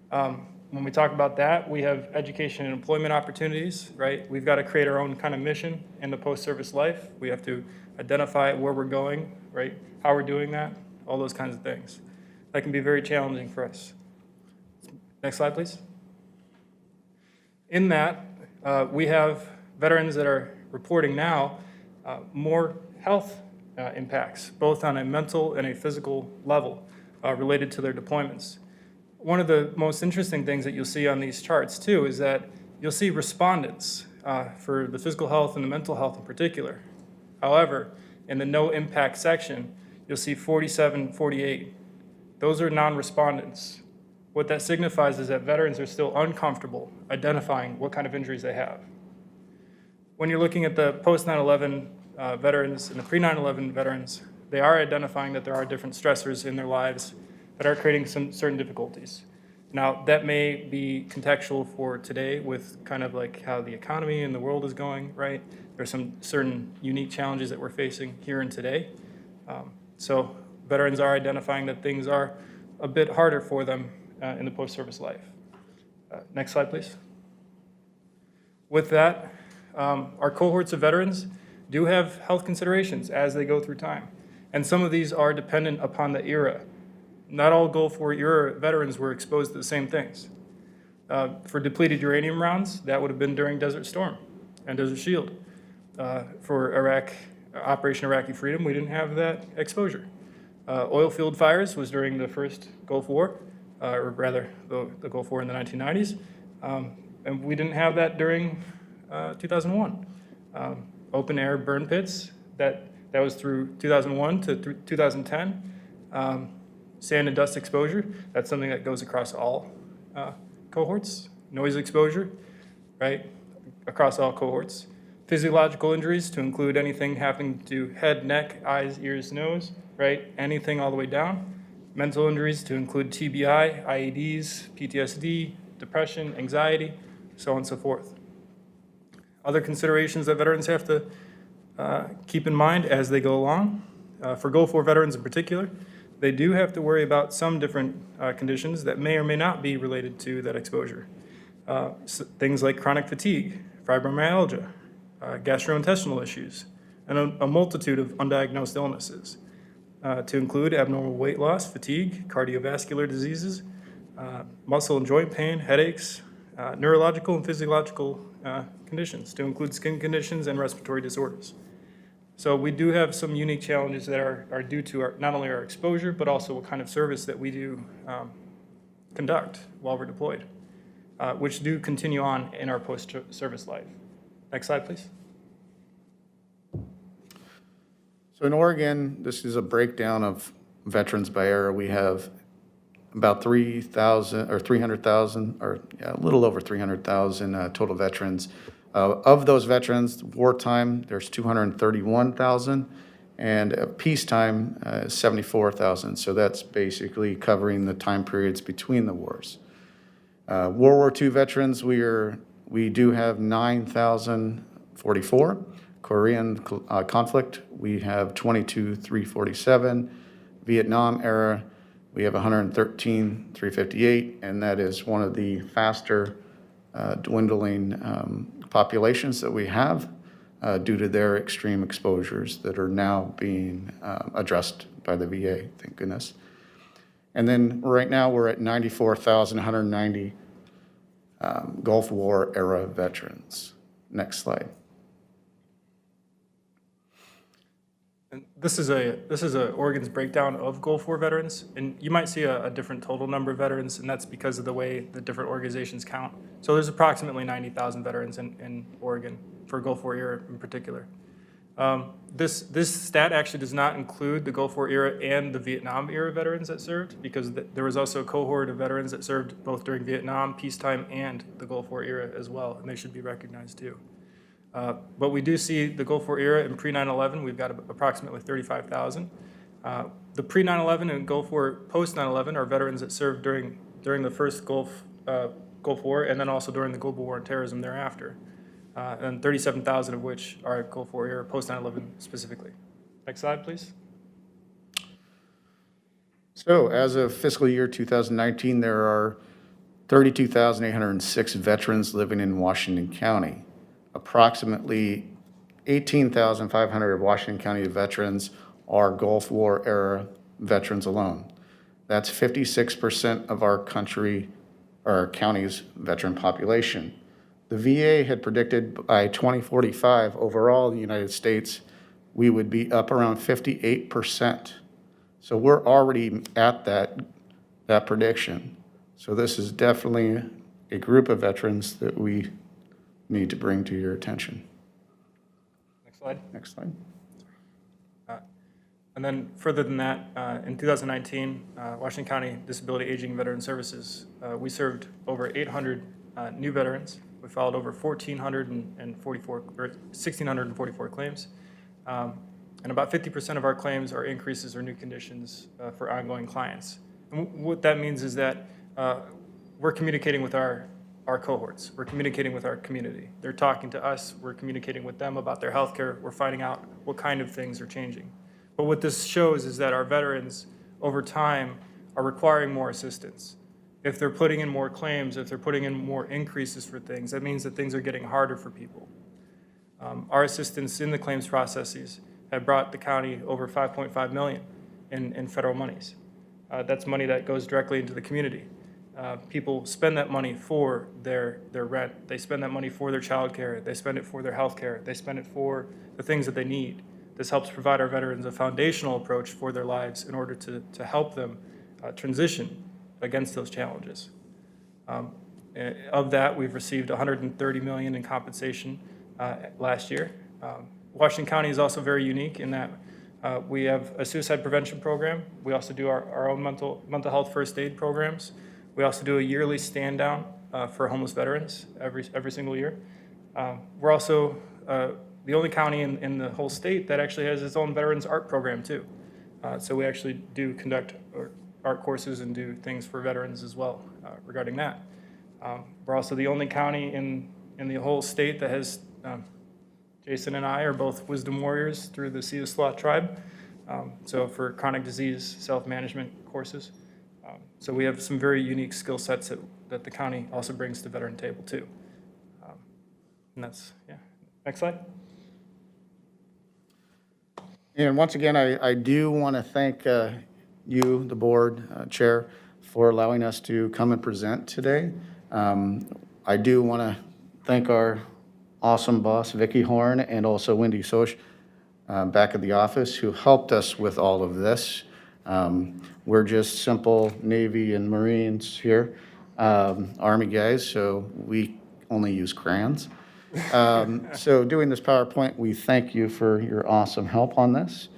When we talk about that, we have education and employment opportunities, right? We've got to create our own kind of mission in the post-service life. We have to identify where we're going, right? How we're doing that, all those kinds of things. That can be very challenging for us. Next slide, please. In that, we have veterans that are reporting now more health impacts, both on a mental and a physical level related to their deployments. One of the most interesting things that you'll see on these charts too is that you'll see respondents for the physical health and the mental health in particular. However, in the no impact section, you'll see 47, 48. Those are non-respondents. What that signifies is that veterans are still uncomfortable identifying what kind of injuries they have. When you're looking at the post-9/11 veterans and the pre-9/11 veterans, they are identifying that there are different stressors in their lives that are creating some certain difficulties. Now, that may be contextual for today with kind of like how the economy and the world is going, right? There's some certain unique challenges that we're facing here and today. So veterans are identifying that things are a bit harder for them in the post-service life. Next slide, please. With that, our cohorts of veterans do have health considerations as they go through time. And some of these are dependent upon the era. Not all Gulf War era veterans were exposed to the same things. For depleted uranium rounds, that would have been during Desert Storm and Desert Shield. For Operation Iraqi Freedom, we didn't have that exposure. Oil field fires was during the first Gulf War, or rather the Gulf War in the 1990s. And we didn't have that during 2001. Open air burn pits, that was through 2001 to 2010. Sand and dust exposure, that's something that goes across all cohorts. Noise exposure, right, across all cohorts. Physiological injuries, to include anything happening to head, neck, eyes, ears, nose, right, anything all the way down. Mental injuries, to include TBI, IEDs, PTSD, depression, anxiety, so on and so forth. Other considerations that veterans have to keep in mind as they go along. For Gulf War veterans in particular, they do have to worry about some different conditions that may or may not be related to that exposure. Things like chronic fatigue, fibromyalgia, gastrointestinal issues, and a multitude of undiagnosed illnesses, to include abnormal weight loss, fatigue, cardiovascular diseases, muscle and joint pain, headaches, neurological and physiological conditions, to include skin conditions and respiratory disorders. So we do have some unique challenges that are due to not only our exposure, but also what kind of service that we do conduct while we're deployed, which do continue on in our post-service life. Next slide, please. So in Oregon, this is a breakdown of veterans by era. We have about 3,000 or 300,000, or a little over 300,000 total veterans. Of those veterans, wartime, there's 231,000, and peacetime, 74,000. So that's basically covering the time periods between the wars. World War II veterans, we do have 9,044. Korean conflict, we have 22,347. Vietnam era, we have 113,358, and that is one of the faster dwindling populations that we have due to their extreme exposures that are now being addressed by the VA, thank goodness. And then right now we're at 94,190 Gulf War era veterans. Next slide. And this is Oregon's breakdown of Gulf War veterans, and you might see a different total number of veterans, and that's because of the way the different organizations count. So there's approximately 90,000 veterans in Oregon for Gulf War era in particular. This stat actually does not include the Gulf War era and the Vietnam era veterans that served, because there was also a cohort of veterans that served both during Vietnam, peacetime, and the Gulf War era as well, and they should be recognized too. But we do see the Gulf War era and pre-9/11, we've got approximately 35,000. The pre-9/11 and Gulf War post-9/11 are veterans that served during the first Gulf War, and then also during the global war on terrorism thereafter. And 37,000 of which are Gulf War era post-9/11 specifically. Next slide, please. So as of fiscal year 2019, there are 32,806 veterans living in Washington County. Approximately 18,500 of Washington County veterans are Gulf War era veterans alone. That's 56% of our country, our county's veteran population. The VA had predicted by 2045 overall in the United States, we would be up around 58%. So we're already at that prediction. So this is definitely a group of veterans that we need to bring to your attention. Next slide. Next slide. And then further than that, in 2019, Washington County Disability Aging and Veteran Services, we served over 800 new veterans. We filed over 1,644 claims. And about 50% of our claims are increases or new conditions for ongoing clients. And what that means is that we're communicating with our cohorts. We're communicating with our community. They're talking to us. We're communicating with them about their health care. We're finding out what kind of things are changing. But what this shows is that our veterans, over time, are requiring more assistance. If they're putting in more claims, if they're putting in more increases for things, that means that things are getting harder for people. Our assistance in the claims processes have brought the county over $5.5 million in federal monies. That's money that goes directly into the community. People spend that money for their rent. They spend that money for their child care. They spend it for their health care. They spend it for the things that they need. This helps provide our veterans a foundational approach for their lives in order to help them transition against those challenges. Of that, we've received $130 million in compensation last year. Washington County is also very unique in that we have a suicide prevention program. We also do our own mental health first aid programs. We also do a yearly stand down for homeless veterans every single year. We're also the only county in the whole state that actually has its own veterans art program too. So we actually do conduct art courses and do things for veterans as well regarding that. We're also the only county in the whole state that has, Jason and I are both wisdom warriors through the Siuslaw tribe. So for chronic disease self-management courses. So we have some very unique skill sets that the county also brings to veteran table too. And that's, yeah. Next slide. And once again, I do want to thank you, the board chair, for allowing us to come and present today. I do want to thank our awesome boss, Vicki Horn, and also Wendy Soch back at the office who helped us with all of this. We're just simple Navy and Marines here, Army guys, so we only use crayons. So doing this PowerPoint, we thank you for your awesome help on this.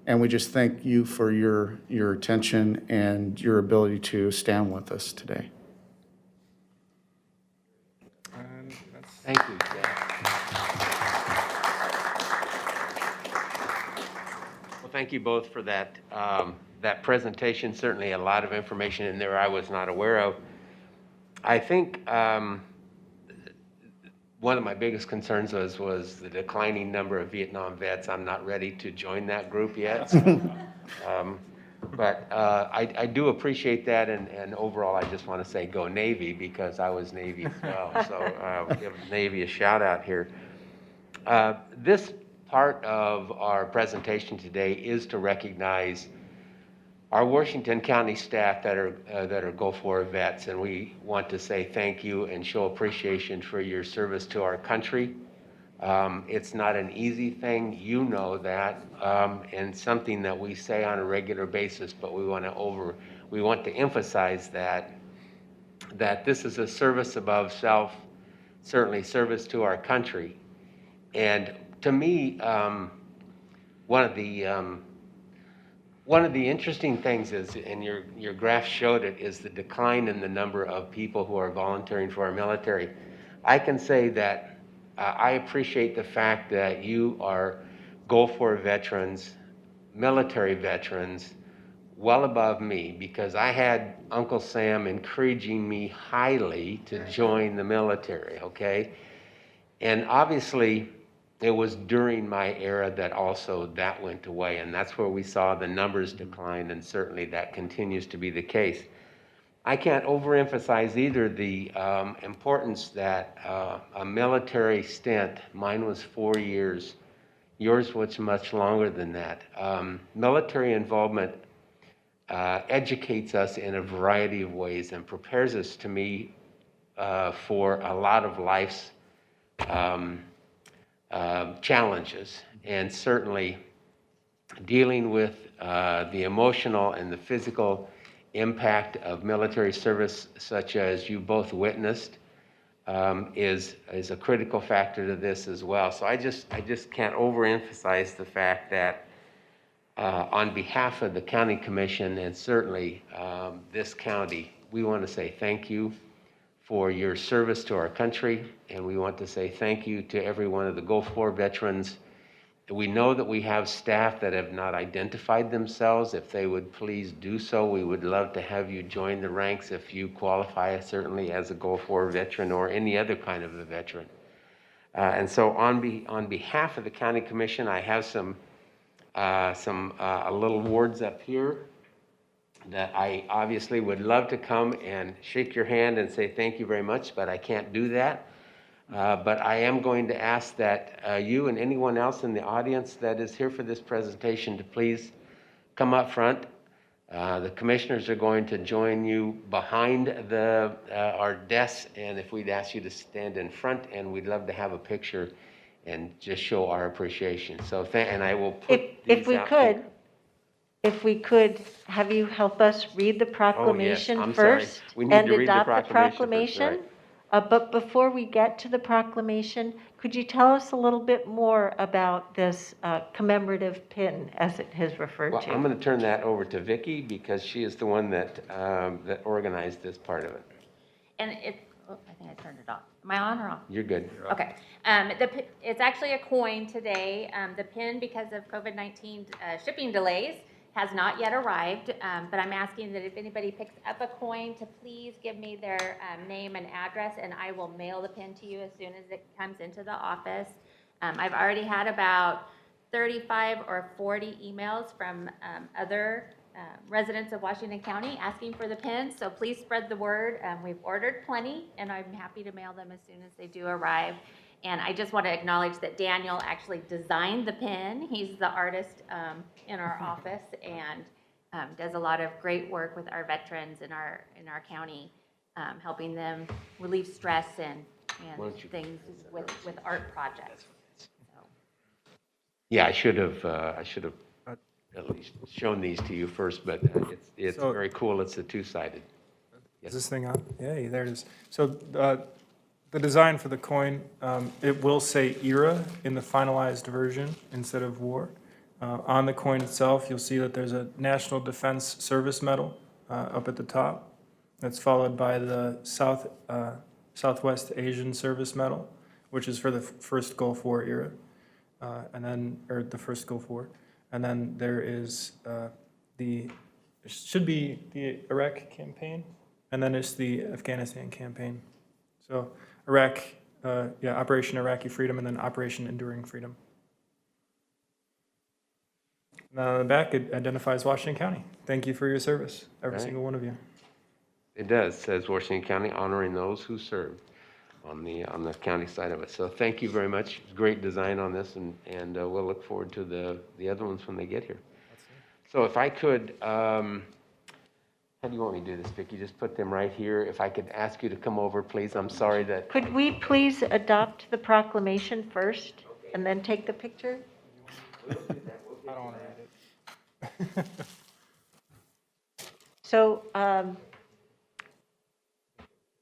And we just thank you for your attention and your ability to stand with us today. Thank you. Well, thank you both for that, that presentation. Certainly a lot of information in there I was not aware of. I think one of my biggest concerns was the declining number of Vietnam vets. I'm not ready to join that group yet. So, but I do appreciate that, and overall, I just want to say go Navy, because I was Navy as well. So give Navy a shout out here. This part of our presentation today is to recognize our Washington County staff that are Go Forward vets, and we want to say thank you and show appreciation for your service to our country. It's not an easy thing, you know that, and something that we say on a regular basis, but we want to emphasize that this is a service above self, certainly service to our country. And to me, one of the interesting things is, and your graph showed it, is the decline in the number of people who are volunteering for our military. I can say that I appreciate the fact that you are Go For veterans, military veterans, well above me, because I had Uncle Sam encouraging me highly to join the military, okay? And obviously, it was during my era that also that went away, and that's where we saw the numbers decline, and certainly that continues to be the case. I can't overemphasize either the importance that a military stint, mine was 4 years, yours was much longer than that. Military involvement educates us in a variety of ways and prepares us, to me, for a lot of life's challenges, and certainly dealing with the emotional and the physical impact of military service, such as you both witnessed, is a critical factor to this as well. So I just can't overemphasize the fact that on behalf of the County Commission and certainly this county, we want to say thank you for your service to our country, and we want to say thank you to every one of the Go For veterans. We know that we have staff that have not identified themselves. If they would please do so, we would love to have you join the ranks if you qualify, certainly as a Go For veteran or any other kind of a veteran. And so on behalf of the County Commission, I have some little awards up here. that I obviously would love to come and shake your hand and say thank you very much, but I can't do that. But I am going to ask that you and anyone else in the audience that is here for this presentation to please come up front. The commissioners are going to join you behind our desks, and if we'd ask you to stand in front, and we'd love to have a picture and just show our appreciation. So, and I will put If these out. if we could have you help us read the Oh, yes, proclamation I'm sorry. first We need and to read the adopt the proclamation first, proclamation. But before we get to the proclamation, could you tell us a little bit more about this commemorative pin, as it is referred Well, to? I'm going to turn that over to Vicki because she is the one that that organized this part of it. And it's, oh, I think I turned it off. Am I on or off? You're good. Okay. It's actually a coin today. The pin, because of COVID-19 shipping delays, has not yet arrived, but I'm asking that if anybody picks up a coin to please give me their name and address, and I will mail the pin to you as soon as it comes into the office. I've already had about 35 or 40 emails from other residents of Washington County asking for the pins, so please spread the word. We've ordered plenty, and I'm happy to mail them as soon as they do arrive. And I just want to acknowledge that Daniel actually designed the pin. He's the artist in our office and does a lot of great work with our veterans in our county, helping them relieve stress and things with art projects. Yeah, I should have at least shown these to you first, but it's So- very cool. It's a two-sided. Is this thing on? Yay, there it is. So the design for the coin, it will say era in the finalized version instead of war. On the coin itself, you'll see that there's a National Defense Service Medal up at the top. That's followed by the Southwest Asian Service Medal, which is for the first Gulf War era, or the first Gulf War. And then there is it should be the Iraq campaign, and then it's the Afghanistan campaign. So Iraq, Operation Iraqi Freedom, and then Operation Enduring Freedom. And on the back, it identifies Washington County. Thank you for your service, every Right. single one of you. It does, says Washington County, honoring those who served on the county side of it. So thank you very much. Great design on this, and we'll look forward to the other ones when they get here. So if I could, how do you want me to do this, Vicki? Just put them right here. If I could ask you to come over, please. I'm sorry that. Could we please adopt the proclamation first and then take the picture? I don't want to read it. So,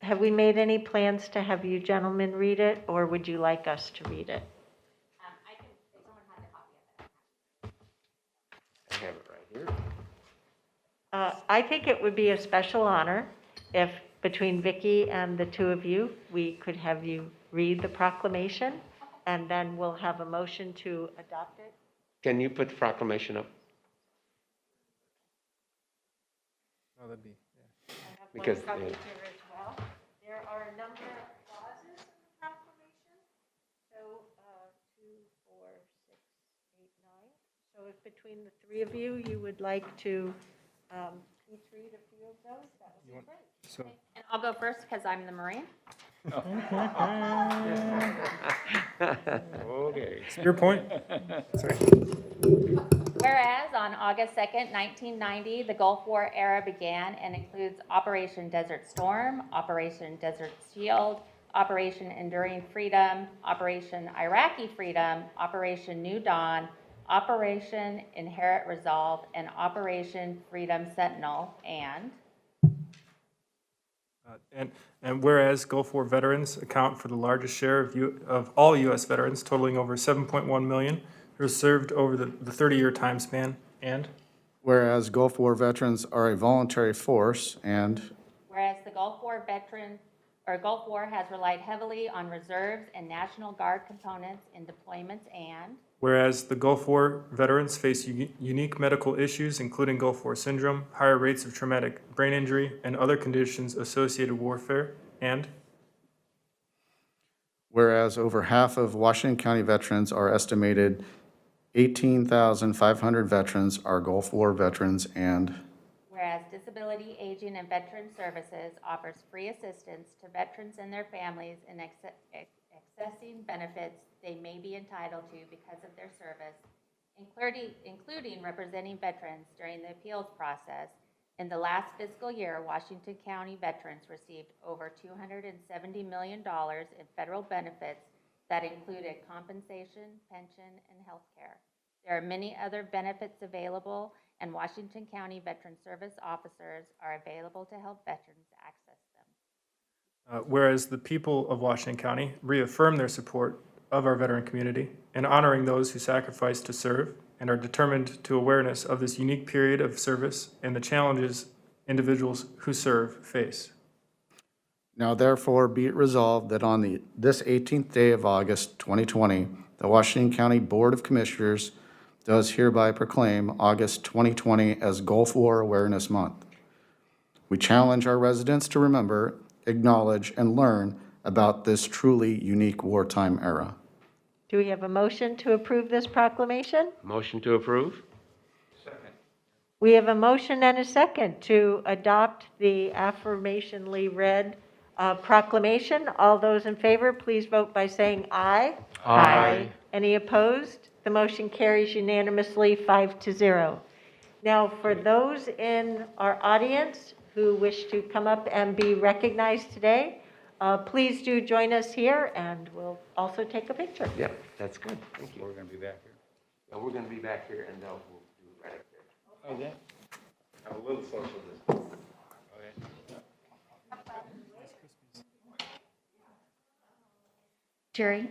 have we made any plans to have you gentlemen read it, or would you like us to read it? I can, if someone has a copy of it. I have it right here. I think it would be a special honor if, between Vicki and the two of you, we could have you read the proclamation, and then we'll have a motion to adopt it. Can you put the proclamation up? Oh, that'd be, I have one Because, copy yeah. here as well. There are a number of clauses in the proclamation. So, 2, 4, 6, 8, 9. So if between the three of you, you would like to each read a few of those, that would be great. so, And I'll go first because I'm the Marine. Okay. your point? Sorry. Whereas on August 2nd, 1990, the Gulf War era began and includes Operation Desert Storm, Operation Desert Shield, Operation Enduring Freedom, Operation Iraqi Freedom, Operation New Dawn, Operation Inherent Resolve, and Operation Freedom Sentinel, and And whereas Gulf War veterans account for the largest share of all U.S. veterans, totaling over 7.1 million, who served over the 30-year time span, and Whereas Gulf War veterans are a voluntary force, and whereas the Gulf War Gulf War has relied heavily on reserves and National Guard components in deployments, and whereas the Gulf War veterans face unique medical issues, including Gulf War syndrome, higher rates of traumatic brain injury, and other conditions associated with warfare, and whereas over half of Washington County veterans are estimated 18,500 veterans are Gulf War veterans, and whereas Disability, Aging, and Veteran Services offers free assistance to veterans and their families in accessing benefits they may be entitled to because of their service, including representing veterans during the appeals process. In the last fiscal year, Washington County veterans received over $270 million in federal benefits that included compensation, pension, and health care. There are many other benefits available, and Washington County Veteran Service officers are available to help veterans access them. Whereas the people of Washington County reaffirm their support of our veteran community in honoring those who sacrifice to serve and are determined to awareness of this unique period of service and the challenges individuals who serve face. Now therefore be it resolved that on this 18th day of August 2020, the Washington County Board of Commissioners does hereby proclaim August 2020 as Gulf War Awareness Month. We challenge our residents to remember, acknowledge, and learn about this truly unique wartime era. Do we have a motion to approve this proclamation? Motion to approve? We have a motion and a second to adopt the affirmationally read proclamation. All those in favor, please vote by saying aye. Aye. Any opposed? The motion carries unanimously 5-0. Now, for those in our audience who wish to come up and be recognized today, please do join us here, and we'll also take a picture. Yep, that's good. Thank you. We're going to be back here. And we're going to be back here, and we'll do it right up there. Oh, yeah? Have a little social distance. Jerry,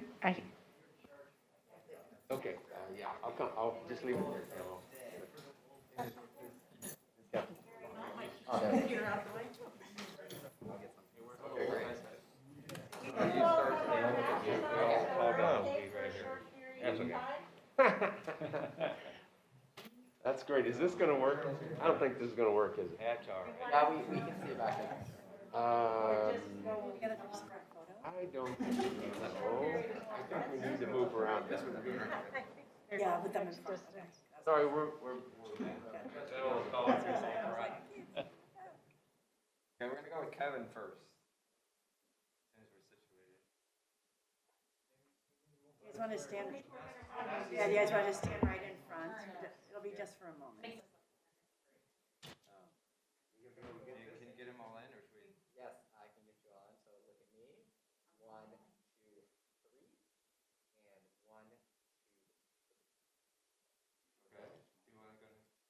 Okay, yeah, I'll come, I'll just leave it there. That's okay. That's great. Is this going to work? I don't think this is going to work, is it? That's all right. Yeah, we can see it back there. I don't think so. I think we need to move around. This would be. Yeah, with them in front. Sorry, we're. Okay, we're gonna go with Kevin first. As we're situated. You guys want to stand? Yeah, you guys want to stand right in front? It'll be just for a moment. Can you get them all in, or should we? Yes, I can get you all in. So look at me. 1, 2, 3, and 1, 2. Okay. Do you want to go next?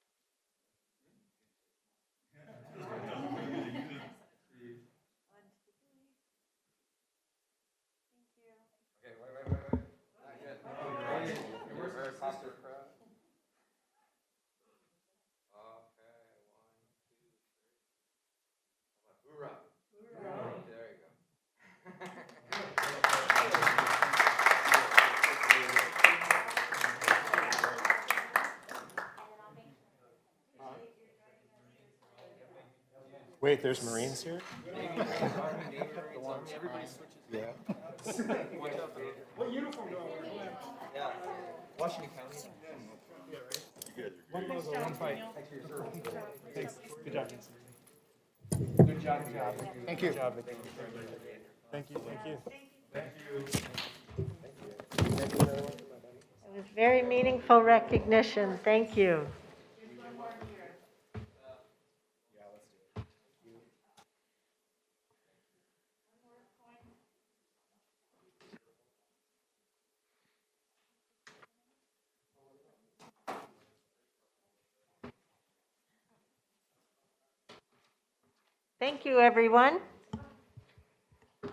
Okay, wait. Not yet. We're very popular crowd. Okay, 1, 2, 3. Hoorah. Hoorah. There you go. Wait, there's Marines here? Everybody switches. Yeah. Watch out, David. What uniform do I wear? Yeah. Washington County. One puzzle, one fight. Thanks. Good job, Jason. Good job. Thank you. Good job, Vicky. Thank you. It was very meaningful recognition. Thank you. Thank you, everyone.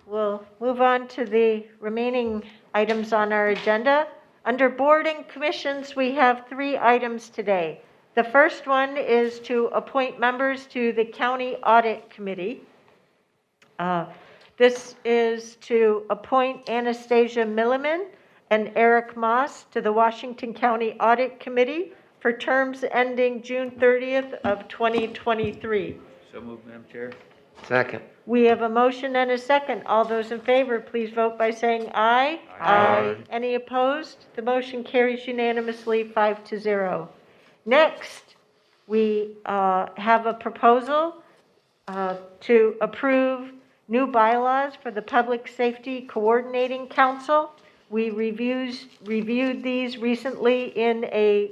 We'll move on to the remaining items on our agenda. Under board and commissions, we have 3 items today. The first one is to appoint members to the County Audit Committee. This is to appoint Anastasia Milliman and Eric Moss to the Washington County Audit Committee for terms ending June 30th of 2023. So moved, Madam Chair. Second. We have a motion and a second. All those in favor, please vote by saying aye. Aye. Any opposed? The motion carries unanimously 5-0. Next, We have a proposal to approve new bylaws for the Public Safety Coordinating Council. We reviewed these recently in a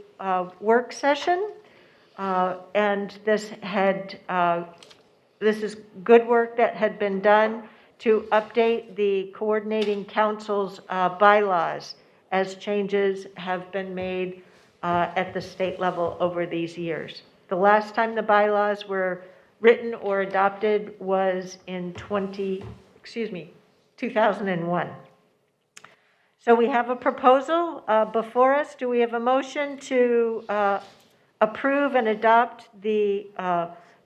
work session, and this is good work that had been done to update the Coordinating Council's bylaws as changes have been made at the state level over these years. The last time the bylaws were written or adopted was in 2001. So we have a proposal before us. Do we have a motion to approve and adopt the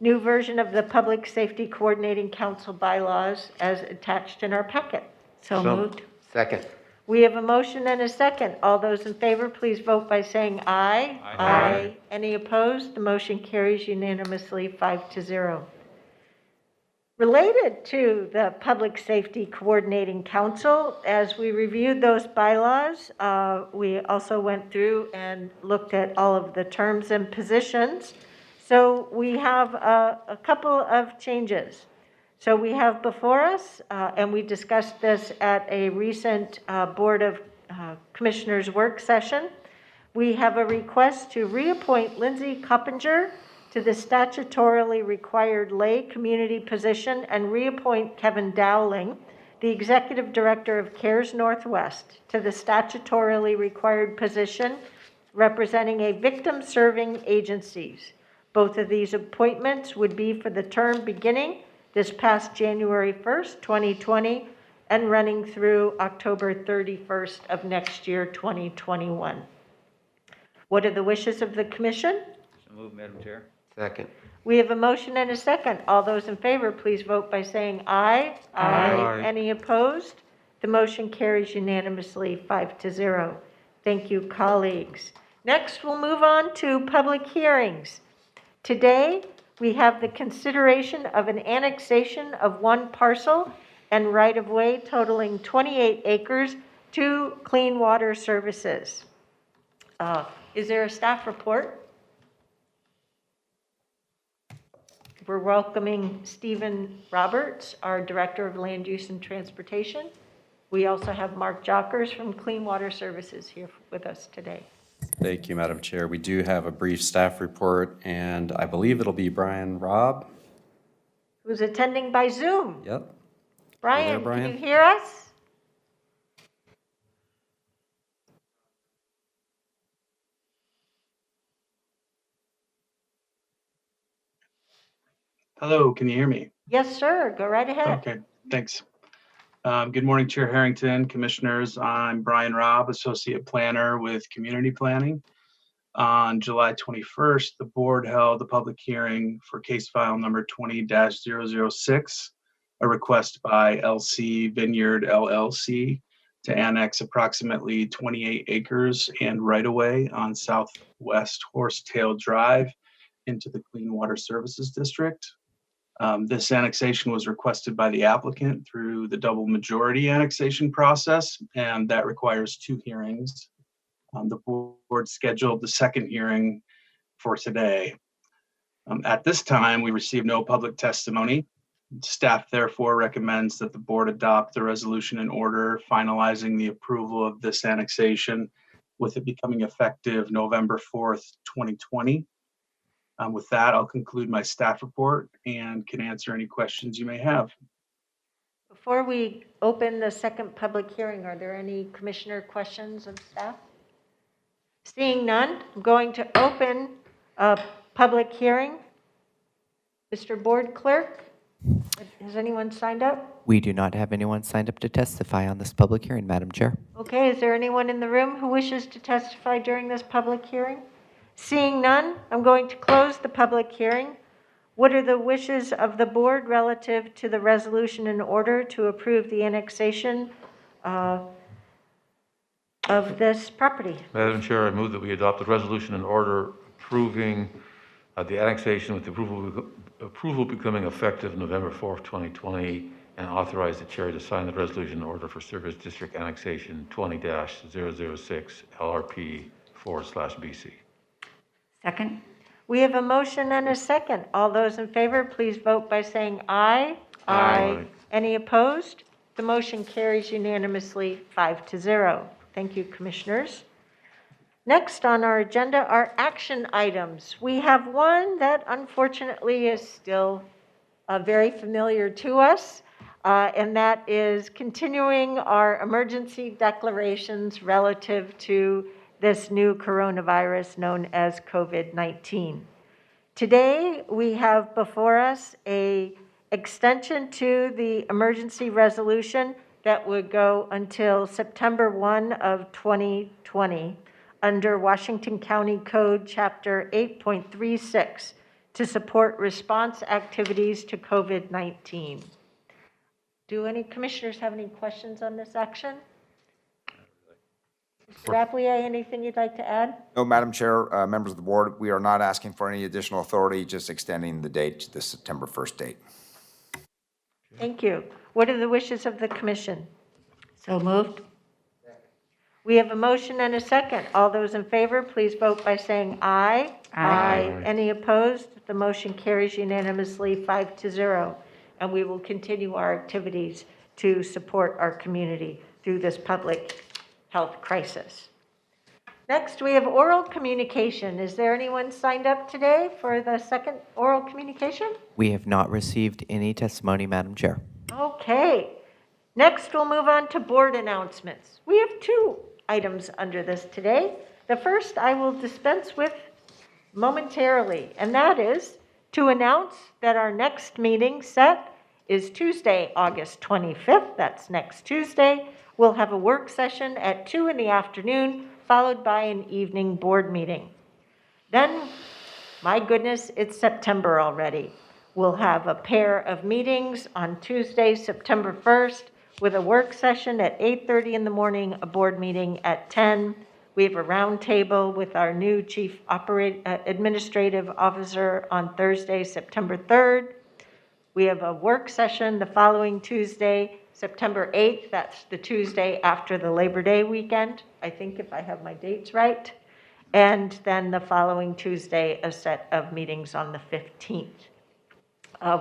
new version of the Public Safety Coordinating Council bylaws as attached in our packet? So moved. Second. We have a motion and a second. All those in favor, please vote by saying aye. Aye. Any opposed? The motion carries unanimously 5-0. Related to the Public Safety Coordinating Council, as we reviewed those bylaws, we also went through and looked at all of the terms and positions. So we have a couple of changes. So we have before us, and we discussed this at a recent Board of Commissioners work session, we have a request to reappoint Lindsay Coppinger to the statutorily required lay community position and reappoint Kevin Dowling, the Executive Director of CARES Northwest, to the statutorily required position representing a victim-serving agencies. Both of these appointments would be for the term beginning this past January 1st, 2020, and running through October 31st of next year, 2021. What are the wishes of the commission? So moved, Madam Chair. Second. We have a motion and a second. All those in favor, please vote by saying aye. Aye. Any opposed? The motion carries unanimously 5-0. Thank you, colleagues. Next, we'll move on to public hearings. Today, we have the consideration of an annexation of one parcel and right-of-way totaling 28 acres to Clean Water Services. Is there a staff report? We're welcoming Stephen Roberts, our Director of Land Use and Transportation. We also have Mark Jockers from Clean Water Services here with us today. Thank you, Madam Chair. We do have a brief staff report, and I believe it'll be Brian Robb. Who's attending by Zoom. Yep. Brian, Brian? can you hear us? Hello, can you hear me? Yes, sir. Go right ahead. Okay, thanks. Good morning, Chair Harrington, Commissioners. I'm Brian Robb, Associate Planner with Community Planning. On July 21st, the board held a public hearing for case file number 20-006, a request by LC Vineyard LLC to annex approximately 28 acres and right-of-way on Southwest Horsetail Drive into the Clean Water Services District. This annexation was requested by the applicant through the double majority annexation process, and that requires 2 hearings. The board scheduled the second hearing for today. At this time, we received no public testimony. Staff therefore recommends that the board adopt the resolution in order finalizing the approval of this annexation, with it becoming effective November 4th, 2020. With that, I'll conclude my staff report and can answer any questions you may have. Before we open the second public hearing, are there any commissioner questions of staff? Seeing none, I'm going to open a public hearing. Mr. Board Clerk, has anyone signed up? We do not have anyone signed up to testify on this public hearing, Madam Chair. Okay, is there anyone in the room who wishes to testify during this public hearing? Seeing none, I'm going to close the public hearing. What are the wishes of the board relative to the resolution in order to approve the annexation of this property? Madam Chair, I move that we adopt the resolution in order approving the annexation with the approval becoming effective November 4th, 2020, and authorize the chair to sign the resolution in order for Service District Annexation 20-006 LRP 4/BC. Second. We have a motion and a second. All those in favor, please vote by saying aye. Aye. Any opposed? The motion carries unanimously 5-0. Thank you, Commissioners. Next on our agenda are action items. We have one that unfortunately is still very familiar to us, and that is continuing our emergency declarations relative to this new coronavirus known as COVID-19. Today, we have before us an extension to the emergency resolution that would go until September 1 of 2020 under Washington County Code Chapter 8.36 to support response activities to COVID-19. Do any commissioners have any questions on this action? Mr. Rapplier, anything you'd like to add? No, Madam Chair, members of the board, we are not asking for any additional authority, just extending the date to the September 1st date. Thank you. What are the wishes of the commission? So moved. We have a motion and a second. All those in favor, please vote by saying aye. Aye. Any opposed? The motion carries unanimously 5-0. And we will continue our activities to support our community through this public health crisis. Next, we have oral communication. Is there anyone signed up today for the second oral communication? We have not received any testimony, Madam Chair. Okay. Next, we'll move on to board announcements. We have 2 items under this today. The first I will dispense with momentarily, and that is to announce that our next meeting set is Tuesday, August 25th. That's next Tuesday. We'll have a work session at 2 in the afternoon, followed by an evening board meeting. Then, my goodness, it's September already. We'll have a pair of meetings on Tuesday, September 1st, with a work session at 8:30 in the morning, a board meeting at 10. We have a roundtable with our new Chief Administrative Officer on Thursday, September 3rd. We have a work session the following Tuesday, September 8th. That's the Tuesday after the Labor Day weekend, I think, if I have my dates right. And then the following Tuesday, a set of meetings on the 15th.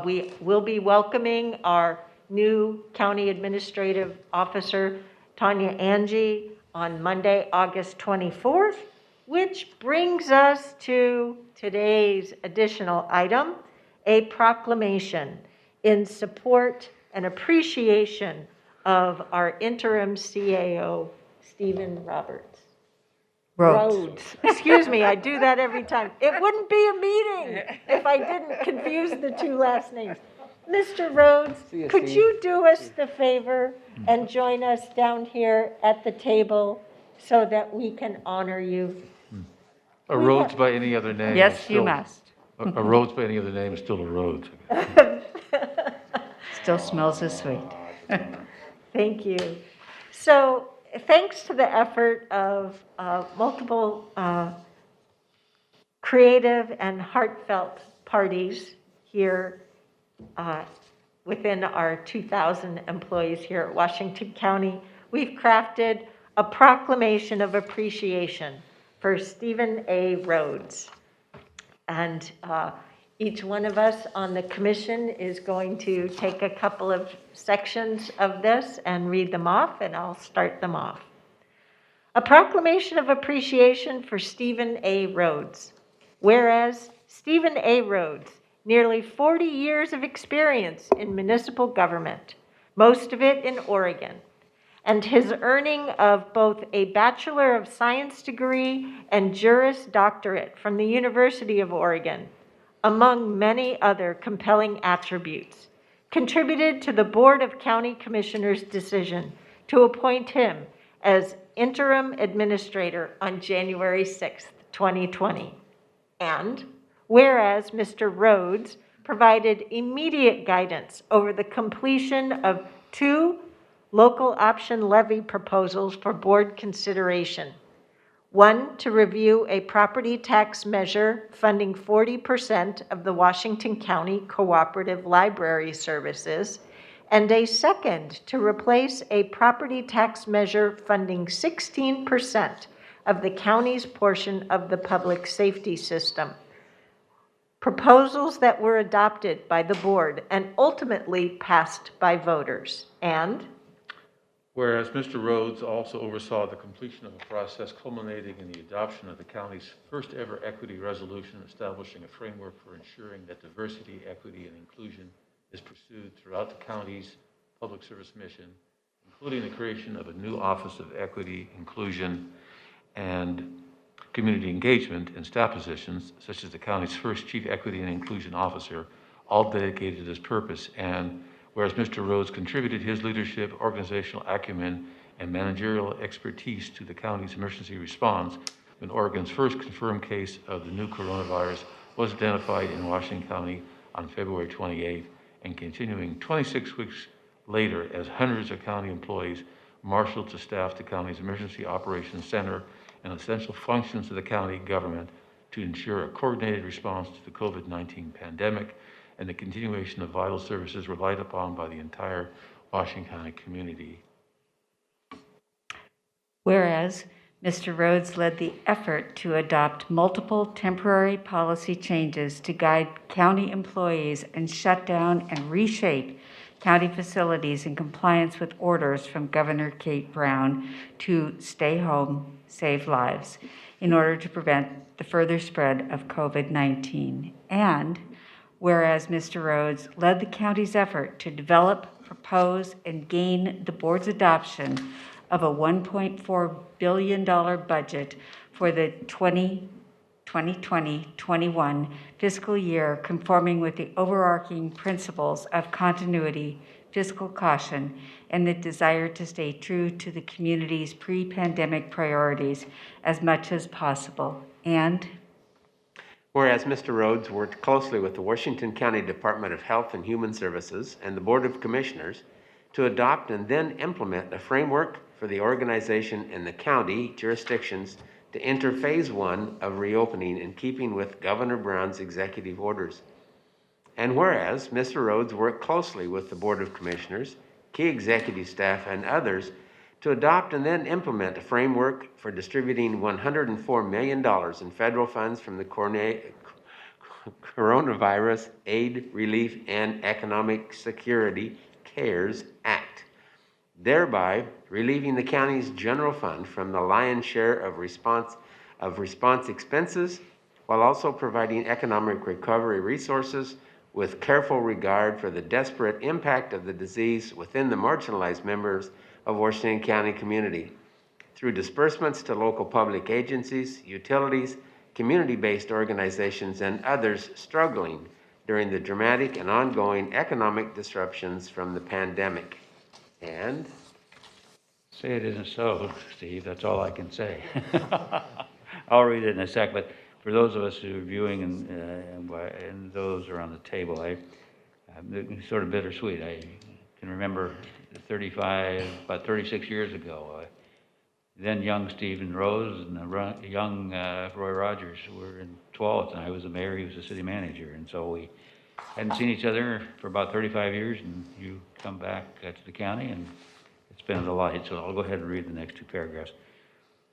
We will be welcoming our new County Administrative Officer, Tanya Angie, on Monday, August 24th, which brings us to today's additional item, a proclamation in support and appreciation of our interim CAO, Stephen Rhodes. Excuse me, I do that every time. It wouldn't be a meeting if I didn't confuse the 2 last names. Mr. Rhodes, could you do us the favor and join us down here at the table so that we can honor you? A Rhodes by any other name? Yes, you must. A Rhodes by any other name is still a Rhodes. Still smells as sweet. Thank you. So, thanks to the effort of multiple creative and heartfelt parties here within our 2,000 employees here at Washington County, we've crafted a proclamation of appreciation for Stephen A. Rhodes. And each one of us on the commission is going to take a couple of sections of this and read them off, and I'll start them off. A proclamation of appreciation for Stephen A. Rhodes. Whereas Stephen A. Rhodes, nearly 40 years of experience in municipal government, most of it in Oregon, and his earning of both a Bachelor of Science degree and Juris Doctorate from the University of Oregon, among many other compelling attributes, contributed to the Board of County Commissioners' decision to appoint him as interim administrator on January 6, 2020. And whereas Mr. Rhodes provided immediate guidance over the completion of 2 local option levy proposals for board consideration. One, to review a property tax measure funding 40% of the Washington County Cooperative Library Services, and a second, to replace a property tax measure funding 16% of the county's portion of the public safety system. proposals that were adopted by the board and ultimately passed by voters. And Whereas Mr. Rhodes also oversaw the completion of a process culminating in the adoption of the county's first ever equity resolution establishing a framework for ensuring that diversity, equity, and inclusion is pursued throughout the county's public service mission, including the creation of a new Office of Equity, Inclusion, and Community Engagement and staff positions, such as the county's first Chief Equity and Inclusion Officer, all dedicated to this purpose. And whereas Mr. Rhodes contributed his leadership, organizational acumen, and managerial expertise to the county's emergency response when Oregon's first confirmed case of the new coronavirus was identified in Washington County on February 28th, and continuing 26 weeks later as hundreds of county employees marshaled to staff the county's Emergency Operations Center and essential functions of the county government to ensure a coordinated response to the COVID-19 pandemic and the continuation of vital services relied upon by the entire Washington County community. Whereas Mr. Rhodes led the effort to adopt multiple temporary policy changes to guide county employees and shut down and reshape county facilities in compliance with orders from Governor Kate Brown to stay home, save lives, in order to prevent the further spread of COVID-19. And whereas Mr. Rhodes led the county's effort to develop, propose, and gain the board's adoption of a $1.4 billion budget for the 2020-21 fiscal year, conforming with the overarching principles of continuity, fiscal caution, and the desire to stay true to the community's pre-pandemic priorities as much as possible. And whereas Mr. Rhodes worked closely with the Washington County Department of Health and Human Services and the Board of Commissioners to adopt and then implement a framework for the organization and the county jurisdictions to enter phase 1 of reopening in keeping with Governor Brown's executive orders. And whereas Mr. Rhodes worked closely with the Board of Commissioners, key executive staff, and others to adopt and then implement a framework for distributing $104 million in federal funds from the Coronavirus Aid, Relief, and Economic Security CARES Act, thereby relieving the county's general fund from the lion's share of response expenses, while also providing economic recovery resources with careful regard for the desperate impact of the disease within the marginalized members of Washington County community through disbursements to local public agencies, utilities, community-based organizations, and others struggling during the dramatic and ongoing economic disruptions from the pandemic. And Say it isn't so, Steve, that's all I can say. I'll read it in a sec, but for those of us who are viewing and those are on the table, I'm sort of bittersweet. I can remember about 36 years ago, then young Stephen Rose and young Roy Rogers were in Tualatin, and I was the mayor, he was the city manager, and so we hadn't seen each other for about 35 years, and you come back to the county, and it's been a delight. So I'll go ahead and read the next two paragraphs.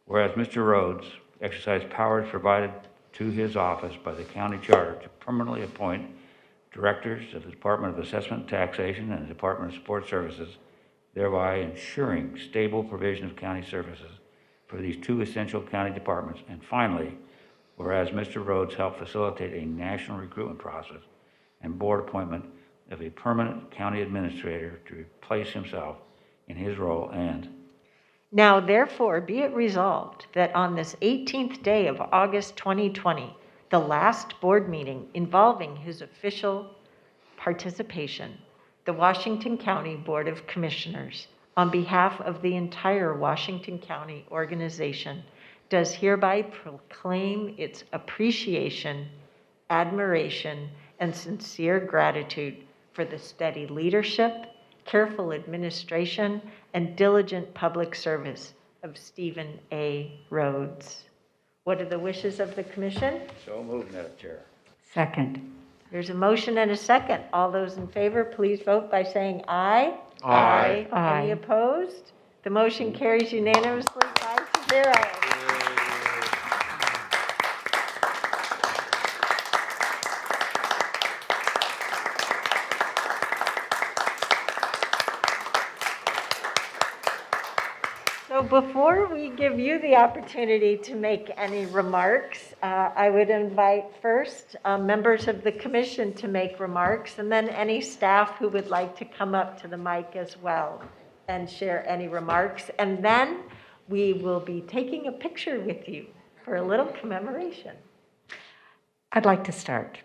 Whereas Mr. Rhodes exercised powers provided to his office by the county charter to permanently appoint directors of the Department of Assessment and Taxation and the Department of Support Services, thereby ensuring stable provision of county services for these two essential county departments. And finally, whereas Mr. Rhodes helped facilitate a national recruitment process and board appointment of a permanent county administrator to replace himself in his role. And now therefore be it resolved that on this 18th day of August 2020, the last board meeting involving his official participation, the Washington County Board of Commissioners, on behalf of the entire Washington County organization, does hereby proclaim its appreciation, admiration, and sincere gratitude for the steady leadership, careful administration, and diligent public service of Stephen A. Rhodes. What are the wishes of the commission? so moved, Madam Chair. second. There's a motion and a second. All those in favor, please vote by saying aye. Aye. Aye. Any opposed? The motion carries unanimously 5-0. before we give you the opportunity to make any remarks, I would invite first members of the commission to make remarks, and then any staff who would like to come up to the mic as well and share any remarks. And then we will be taking a picture with you for a little commemoration. I'd like to start.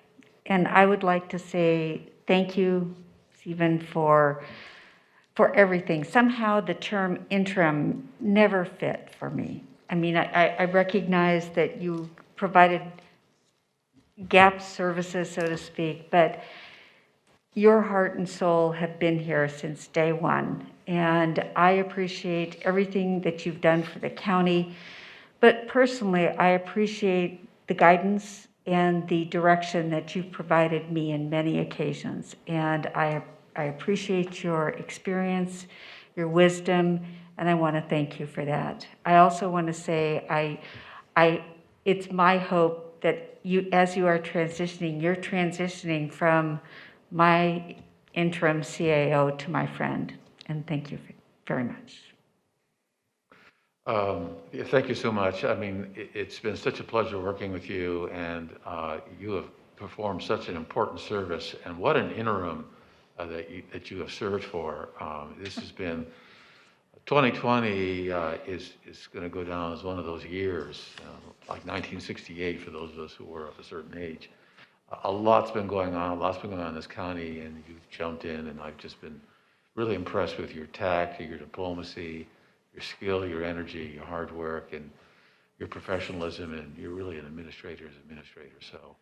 And I would like to say thank you, Stephen, for everything. Somehow the term interim never fit for me. I mean, I recognize that you provided gap services, so to speak, but your heart and soul have been here since day one. And I appreciate everything that you've done for the county. But personally, I appreciate the guidance and the direction that you've provided me in many occasions. And I appreciate your experience, your wisdom, and I want to thank you for that. I also want to say it's my hope that you, as you are transitioning, you're transitioning from my interim CAO to my friend. And thank you very much. Yeah, thank you so much. I mean, it's been such a pleasure working with you, and you have performed such an important service. And what an interim that you have served for. This has been 2020 is going to go down as one of those years, like 1968 for those of us who were of a certain age. A lot's been going on. A lot's been going on in this county, and you've jumped in, and I've just been really impressed with your tact, your diplomacy, your skill, your energy, your hard work, and your professionalism, and you're really an administrator's administrator. So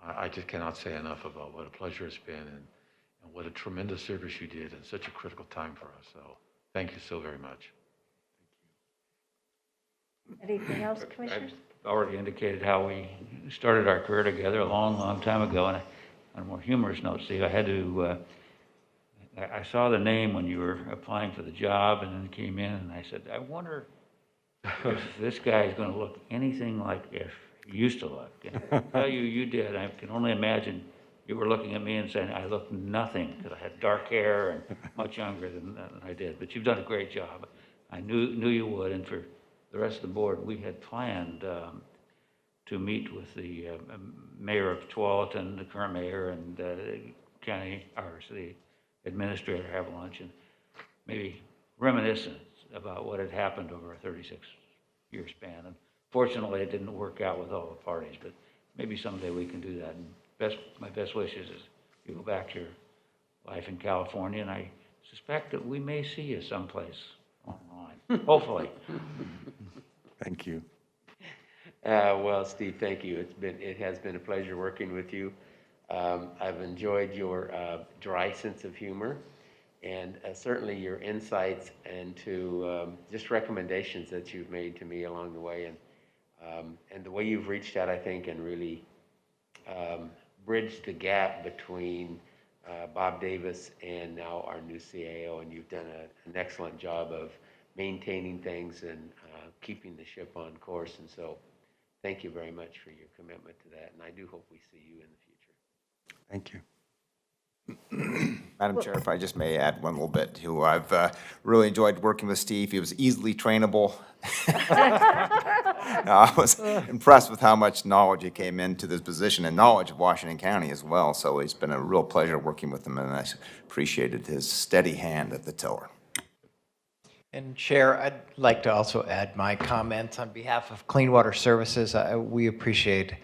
I just cannot say enough about what a pleasure it's been and what a tremendous service you did in such a critical time for us. So thank you so very much. Anything else, Commissioners? I've already indicated how we started our career together a long, long time ago. And on a more humorous note, Steve, I had to, I saw the name when you were applying for the job, and then it came in, and I said, I wonder if this guy is going to look anything like if he used to look. And I tell you, you did. I can only imagine you were looking at me and saying, I look nothing, because I had dark hair and much younger than I did. But you've done a great job. I knew you would, and for the rest of the board, we had planned to meet with the mayor of Tualatin, the current mayor, and county, or city administrator, have lunch and maybe reminiscence about what had happened over a 36-year span. And fortunately, it didn't work out with all the parties, but maybe someday we can do that. And my best wishes is you go back to your life in California, and I suspect that we may see you someplace online, hopefully. Thank you. Well, Steve, thank you. It has been a pleasure working with you. I've enjoyed your dry sense of humor and certainly your insights into just recommendations that you've made to me along the way, and the way you've reached out, I think, and really bridged the gap between Bob Davis and now our new CAO, and you've done an excellent job of maintaining things and keeping the ship on course. And so thank you very much for your commitment to that, and I do hope we see you in the future. Thank you. Madam Chair, if I just may add one little bit too. I've really enjoyed working with Steve. He was easily trainable. I was impressed with how much knowledge he came into this position and knowledge of Washington County as well. So it's been a real pleasure working with him, and I appreciated his steady hand at the tiller. And Chair, I'd like to also add my comments on behalf of Clean Water Services. We appreciate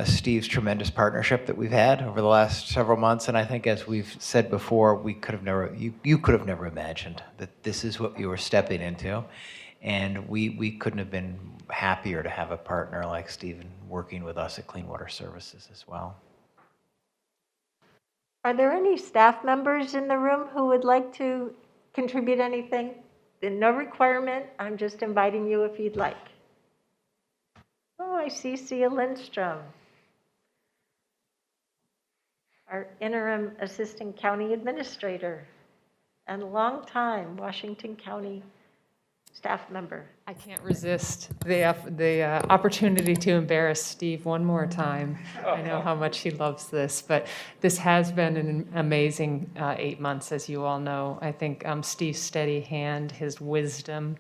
Steve's tremendous partnership that we've had over the last several months, and I think, as we've said before, we could have never, you could have never imagined that this is what you were stepping into, and we couldn't have been happier to have a partner like Steve working with us at Clean Water Services as well. Are there any staff members in the room who would like to contribute anything? No requirement. I'm just inviting you if you'd like. Oh, I see Sia Lindstrom, our interim assistant county administrator and longtime Washington County staff member. I can't resist the opportunity to embarrass Steve one more time. I know how much he loves this, but this has been an amazing 8 months, as you all know. I think Steve's steady hand, his wisdom,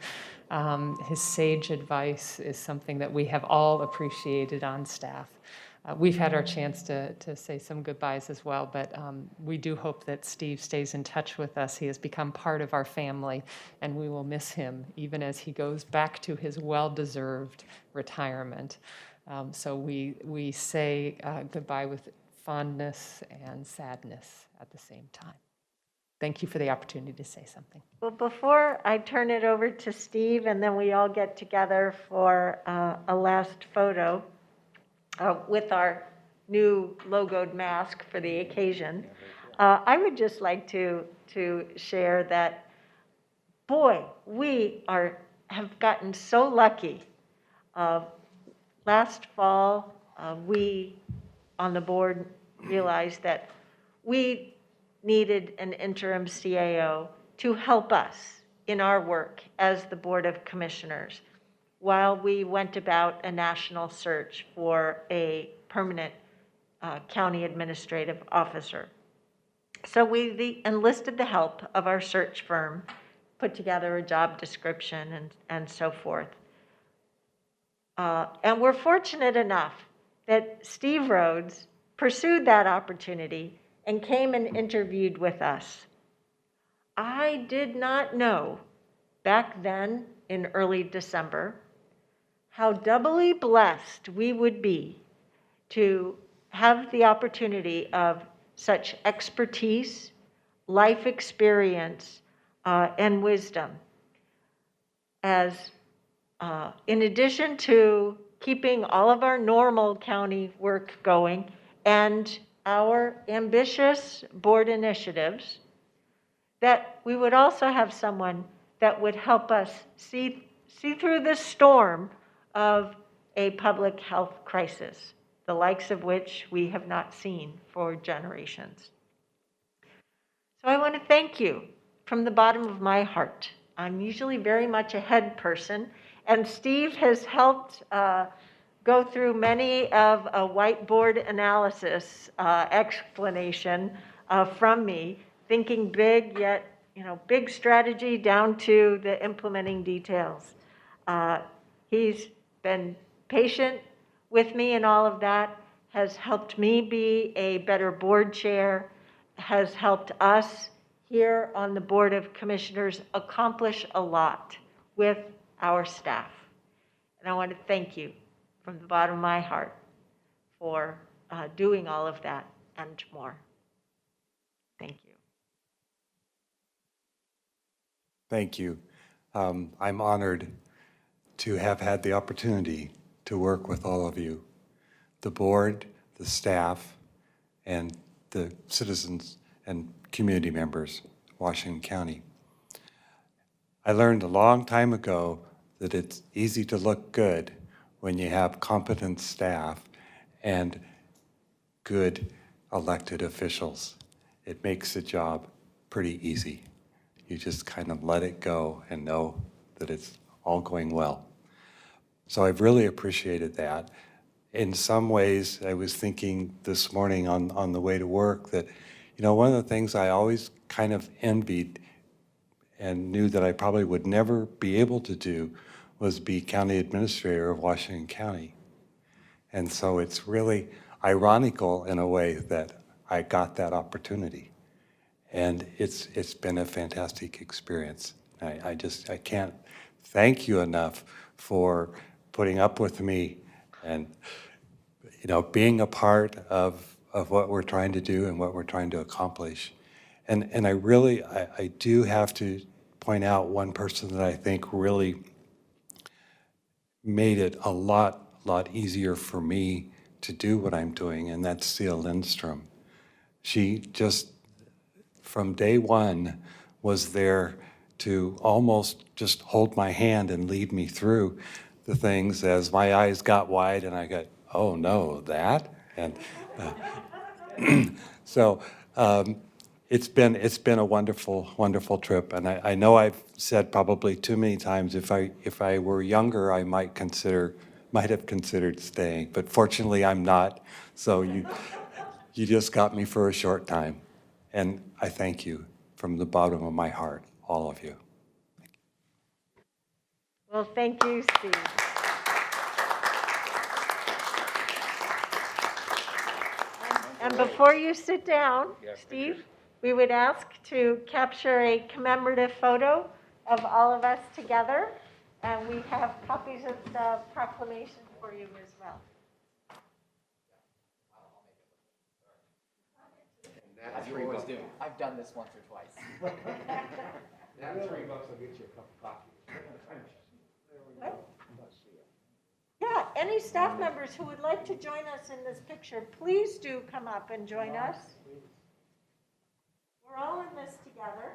his sage advice is something that we have all appreciated on staff. We've had our chance to say some goodbyes as well, but we do hope that Steve stays in touch with us. He has become part of our family, and we will miss him even as he goes back to his well-deserved retirement. So we say goodbye with fondness and sadness at the same time. Thank you for the opportunity to say something. Well, before I turn it over to Steve and then we all get together for a last photo, with our new logoed mask for the occasion, I would just like to share that, boy, we have gotten so lucky. Last fall, we on the board realized that we needed an interim CAO to help us in our work as the Board of Commissioners, while we went about a national search for a permanent county administrative officer. So we enlisted the help of our search firm, put together a job description and so forth. And we're fortunate enough that Steve Rhodes pursued that opportunity and came and interviewed with us. I did not know back then in early December how doubly blessed we would be to have the opportunity of such expertise, life experience, and wisdom, as in addition to keeping all of our normal county work going and our ambitious board initiatives, that we would also have someone that would help us see through the storm of a public health crisis, the likes of which we have not seen for generations. So I want to thank you from the bottom of my heart. I'm usually very much a head person, and Steve has helped go through many of a whiteboard analysis explanation from me, thinking big, yet big strategy down to the implementing details. He's been patient with me in all of that, has helped me be a better board chair, has helped us here on the Board of Commissioners accomplish a lot with our staff. And I want to thank you from the bottom of my heart for doing all of that and more. Thank you. Thank you. I'm honored to have had the opportunity to work with all of you, the board, the staff, and the citizens and community members, Washington County. I learned a long time ago that it's easy to look good when you have competent staff and good elected officials. It makes the job pretty easy. You just kind of let it go and know that it's all going well. So I've really appreciated that. In some ways, I was thinking this morning on the way to work that, one of the things I always kind of envied and knew that I probably would never be able to do was be county administrator of Washington County. And so it's really ironical in a way that I got that opportunity. And it's been a fantastic experience. I can't thank you enough for putting up with me and being a part of what we're trying to do and what we're trying to accomplish. And I do have to point out one person that I think really made it a lot easier for me to do what I'm doing, and that's Sia Lindstrom. She just, from day one, was there to almost just hold my hand and lead me through the things as my eyes got wide and I got, oh no, that? And so it's been a wonderful, wonderful trip. And I know I've said probably too many times, if I were younger, I might have considered staying. But fortunately, I'm not. So you just got me for a short time. And I thank you from the bottom of my heart, all of you. Well, thank you, Steve. And before you sit down, Steve, we would ask to capture a commemorative photo of all of us together. And we have copies of the proclamation for you as well. As you always do. I've done this once or twice. That $3 will get you a cup of coffee. Yeah, any staff members who would like to join us in this picture, please do come up and join us. We're all in this together.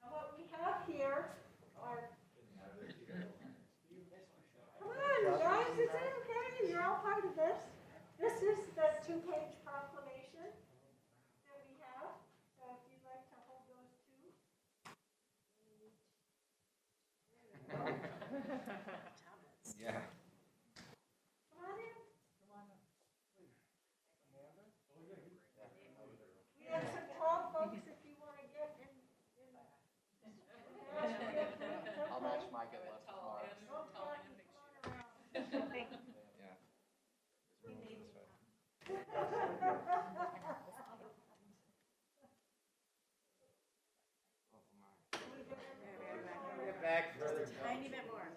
And what we have here are... Come on, guys, is it okay? You're all part of this. This is the 2-page proclamation that we have. So if you'd like to hold those two. Yeah. We have some tall folks if you want to get in. I'll match my good luck tomorrow. Get back further. Tiny bit more.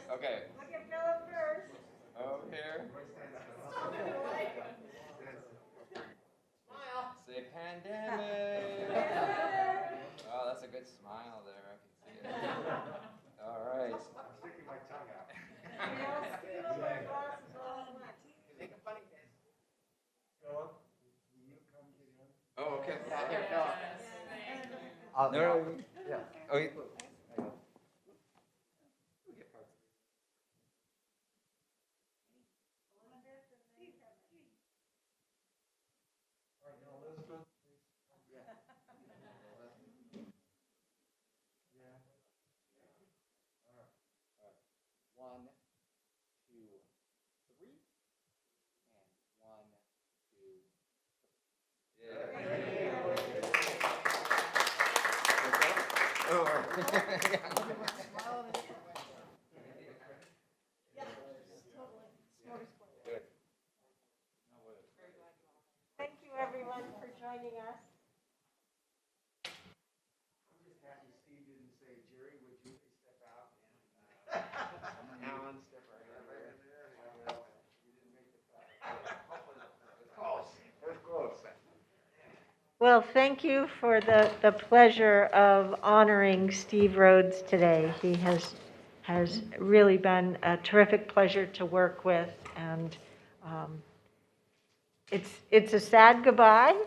Okay. Look at Philip first. Over here. Say pandemic. Oh, that's a good smile there. I can see it. All right. I'm sticking my tongue out. Make a funny face. Philip, will you come get in? Oh, okay. Here, Philip. No. Yeah. Oh, you- One, two, three, and one, two. Thank you, everyone, for joining us. I'm just happy Steve didn't say, Jerry, would you please step out? And Alan, step right in there. You didn't make the cut. Hopefully, it was close. It was close. Well, thank you for the pleasure of honoring Steve Rhodes today. He has really been a terrific pleasure to work with, and it's a sad goodbye,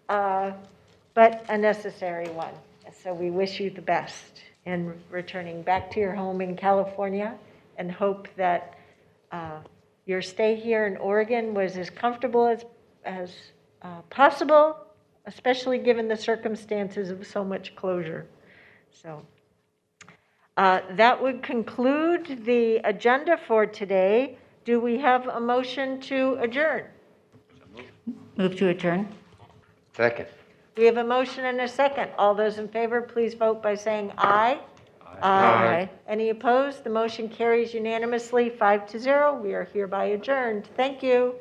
but a necessary one. So we wish you the best in returning back to your home in California, and hope that your stay here in Oregon was as comfortable as possible, especially given the circumstances of so much closure. So that would conclude the agenda for today. Do we have a motion to adjourn? Move to adjourn. Second. We have a motion and a second. All those in favor, please vote by saying aye. Aye. Any opposed? The motion carries unanimously, 5-0. We are hereby adjourned. Thank you.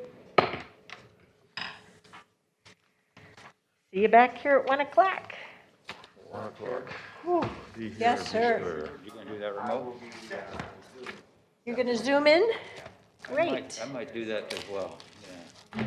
See you back here at 1 o'clock. 1 o'clock. Whew. Be here, Yes, be sir. square. You gonna do that remote? You're going to zoom in? Great. I might do that as well, yeah.